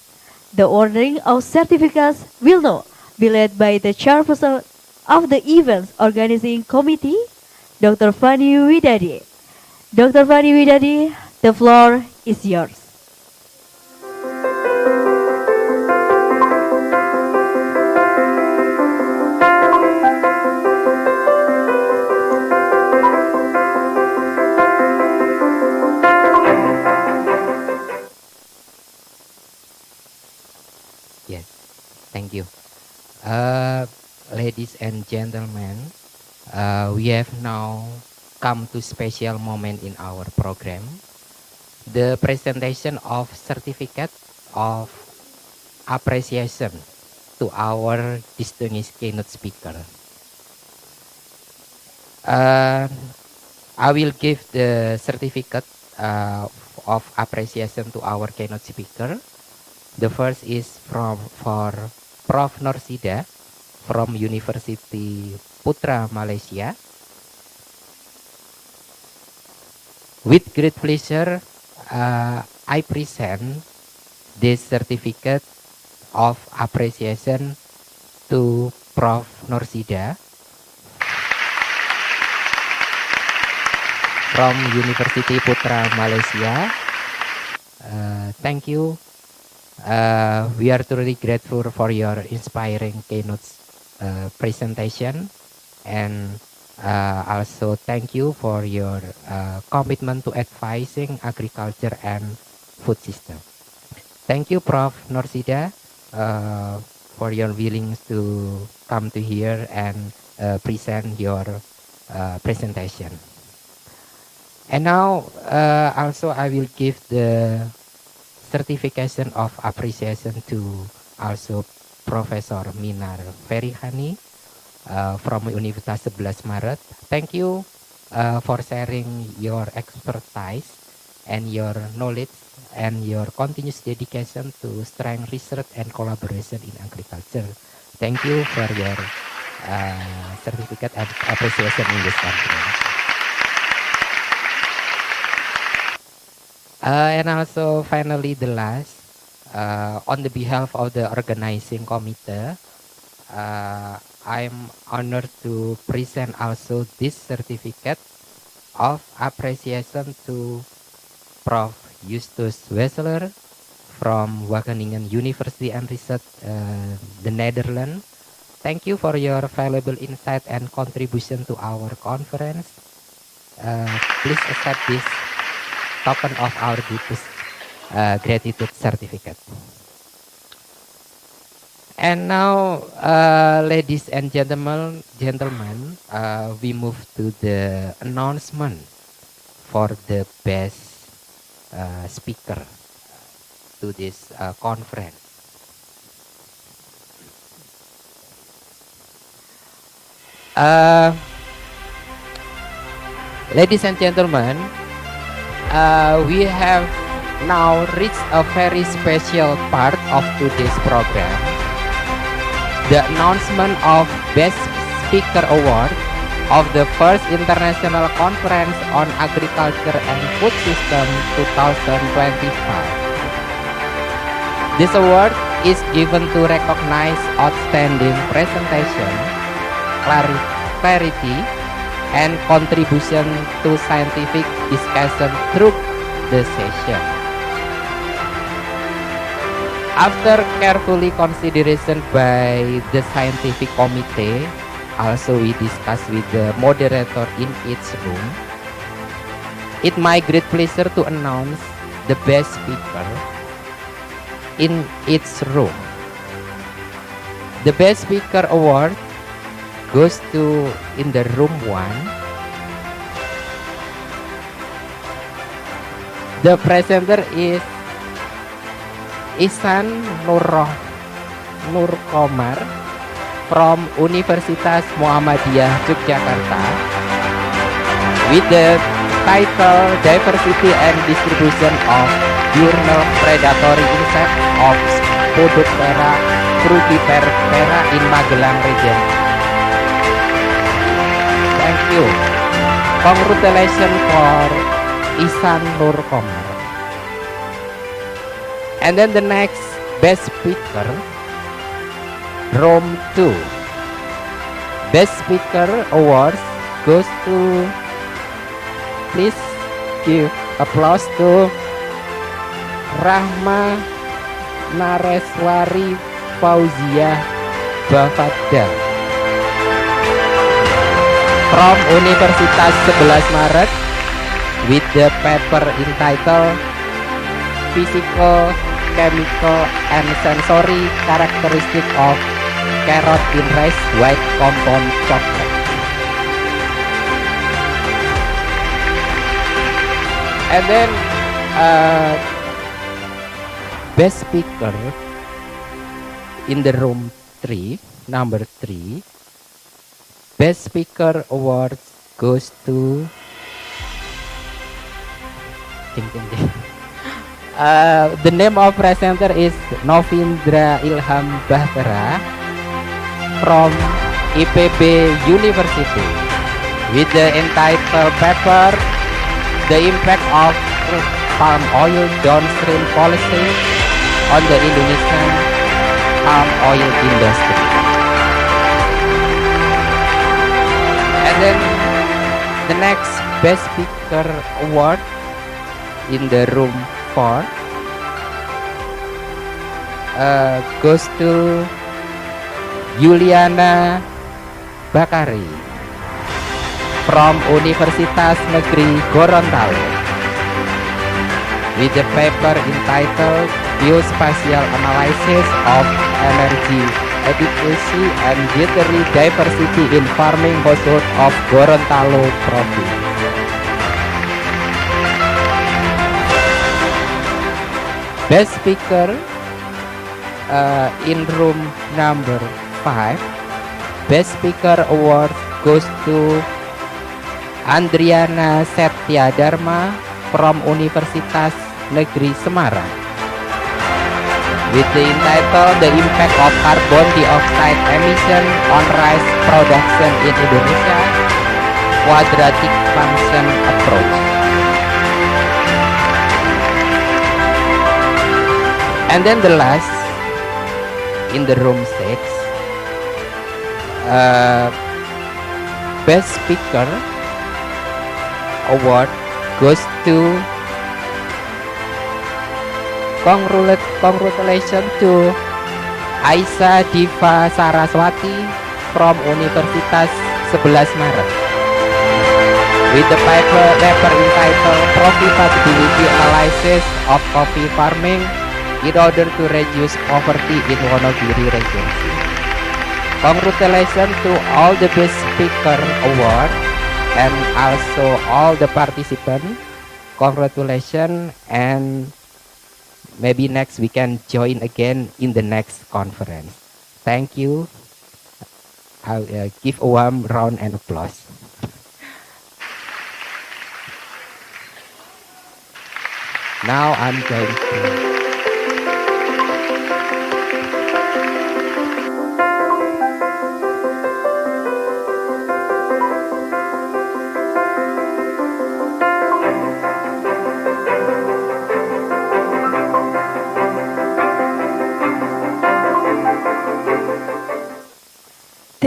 The awarding of certificates will now be led by the chairperson of the event's organizing committee, Dr. Fani Widadi. Dr. Fani Widadi, the floor is yours. Yes, thank you. Ladies and gentlemen, we have now come to special moment in our program. The presentation of certificate of appreciation to our distinguished keynote speaker. I will give the certificate of appreciation to our keynote speaker. The first is for Prof. Norsida from University Putra, Malaysia. With great pleasure, I present this certificate of appreciation to Prof. Norsida from University Putra, Malaysia Thank you. We are truly grateful for your inspiring keynote presentation, and also thank you for your commitment to advising agriculture and food system. Thank you, Prof. Norsida, for your willingness to come to here and present your presentation. And now, also I will give the certification of appreciation to also Professor Minar Ferihani from Universitas 11 Maret. Thank you for sharing your expertise and your knowledge and your continuous dedication to strength research and collaboration in agriculture. Thank you for your certificate of appreciation in this conference. And also finally the last, on the behalf of the organizing committee, I'm honored to present also this certificate of appreciation to Prof. Justus Wessler from Wageningen University and Research, the Netherlands. Thank you for your valuable insight and contribution to our conference. Please accept this token of our deepest gratitude certificate. And now, ladies and gentlemen, we move to the announcement for the best speaker to this conference. Ladies and gentlemen, we have now reached a very special part of today's program, the announcement of Best Speaker Award of the first International Conference on Agriculture and Food System 2025. This award is given to recognize outstanding presentation, clarity, and contribution to scientific discussion through the session. After carefully consideration by the scientific committee, also we discuss with the moderator in each room, it's my great pleasure to announce the best speaker in each room. The best speaker award goes to in the room 1. The presenter is Ihsan Nur Komar from Universitas Muhammadiyah Yogyakarta with the title Diversity and Distribution of Diurnal Predatory Insects of Spodoptera frugipera in Magelang region. Thank you. Congratulations for Ihsan Nur Komar. And then the next best speaker, room 2. Best speaker awards goes to, please give applause to Rahma Nareswari Fauzia Bafada from Universitas 11 Maret with the paper entitled Physical, Chemical, and Sensory Characteristic of Carrot in Rice White Compound Chocolate. And then best speaker in the room 3, number 3. Best speaker award goes to the name of presenter is Novindra Ilham Bahtera from IPB University with the entitled paper The Impact of Palm Oil Downstream Policy on the Indonesian Palm Oil Industry. And then the next best speaker award in the room 4, goes to Juliana Bakari from Universitas Negeri Gorontalo with the paper entitled Geospatial Analysis of Energy Adequacy and Dietary Diversity in Farming Household of Gorontalo Province. Best speaker in room number 5. Best speaker award goes to Andriana Setya Dharma from Universitas Negeri Semarang with the entitled The Impact of Carbon Dioxide Emission on Rice Production in Indonesia, Quadratic Function Approach. And then the last in the room 6, Best Speaker award goes to congratulations to Aisyah Diva Saraswati from Universitas 11 Maret with the paper entitled Profitability Analysis of Coffee Farming in order to reduce poverty in Wonogiri region. Congratulations to all the Best Speaker award and also all the participants. Congratulations, and maybe next we can join again in the next conference. Thank you. I'll give a warm round and applause. Now I'm going to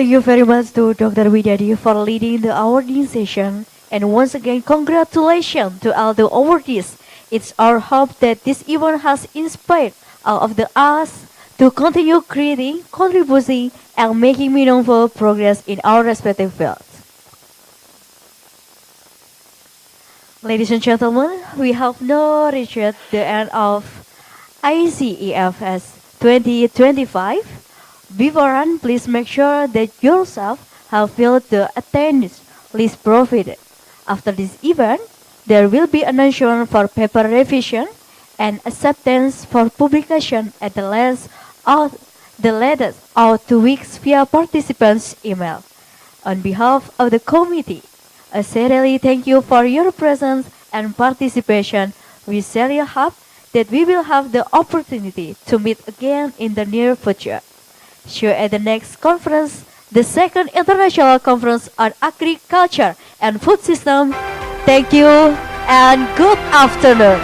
Thank you very much to Dr. Widyadi for leading the awarding session. And once again, congratulations to all the awardees. It's our hope that this event has inspired all of us to continue creating, contributing, and making meaningful progress in our respective fields. Ladies and gentlemen, we have now reached the end of Icafs 2025. Beforehand, please make sure that yourself have filled the attendance list provided. After this event, there will be announcement for paper revision and acceptance for publication at the latest or 2 weeks via participants' email. On behalf of the committee, I sincerely thank you for your presence and participation. We sincerely hope that we will have the opportunity to meet again in the near future. See you at the next conference, the second International Conference on Agriculture and Food System. Thank you and good afternoon.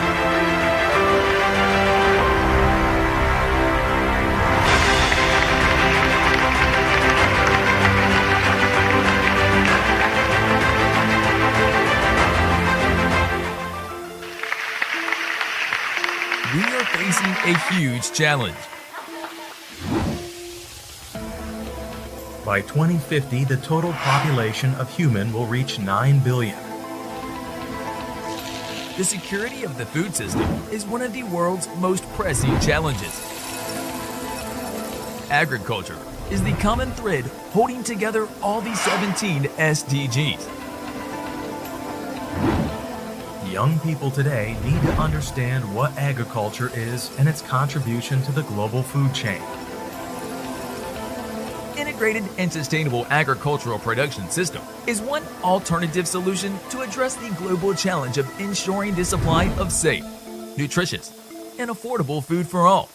We are facing a huge challenge. By 2050, the total population of human will reach 9 billion. The security of the food system is one of the world's most pressing challenges. Agriculture is the common thread holding together all the 17 SDGs. Young people today need to understand what agriculture is and its contribution to the global food chain. Integrated and sustainable agricultural production system is one alternative solution to address the global challenge of ensuring the supply of safe, nutritious, and affordable food for all.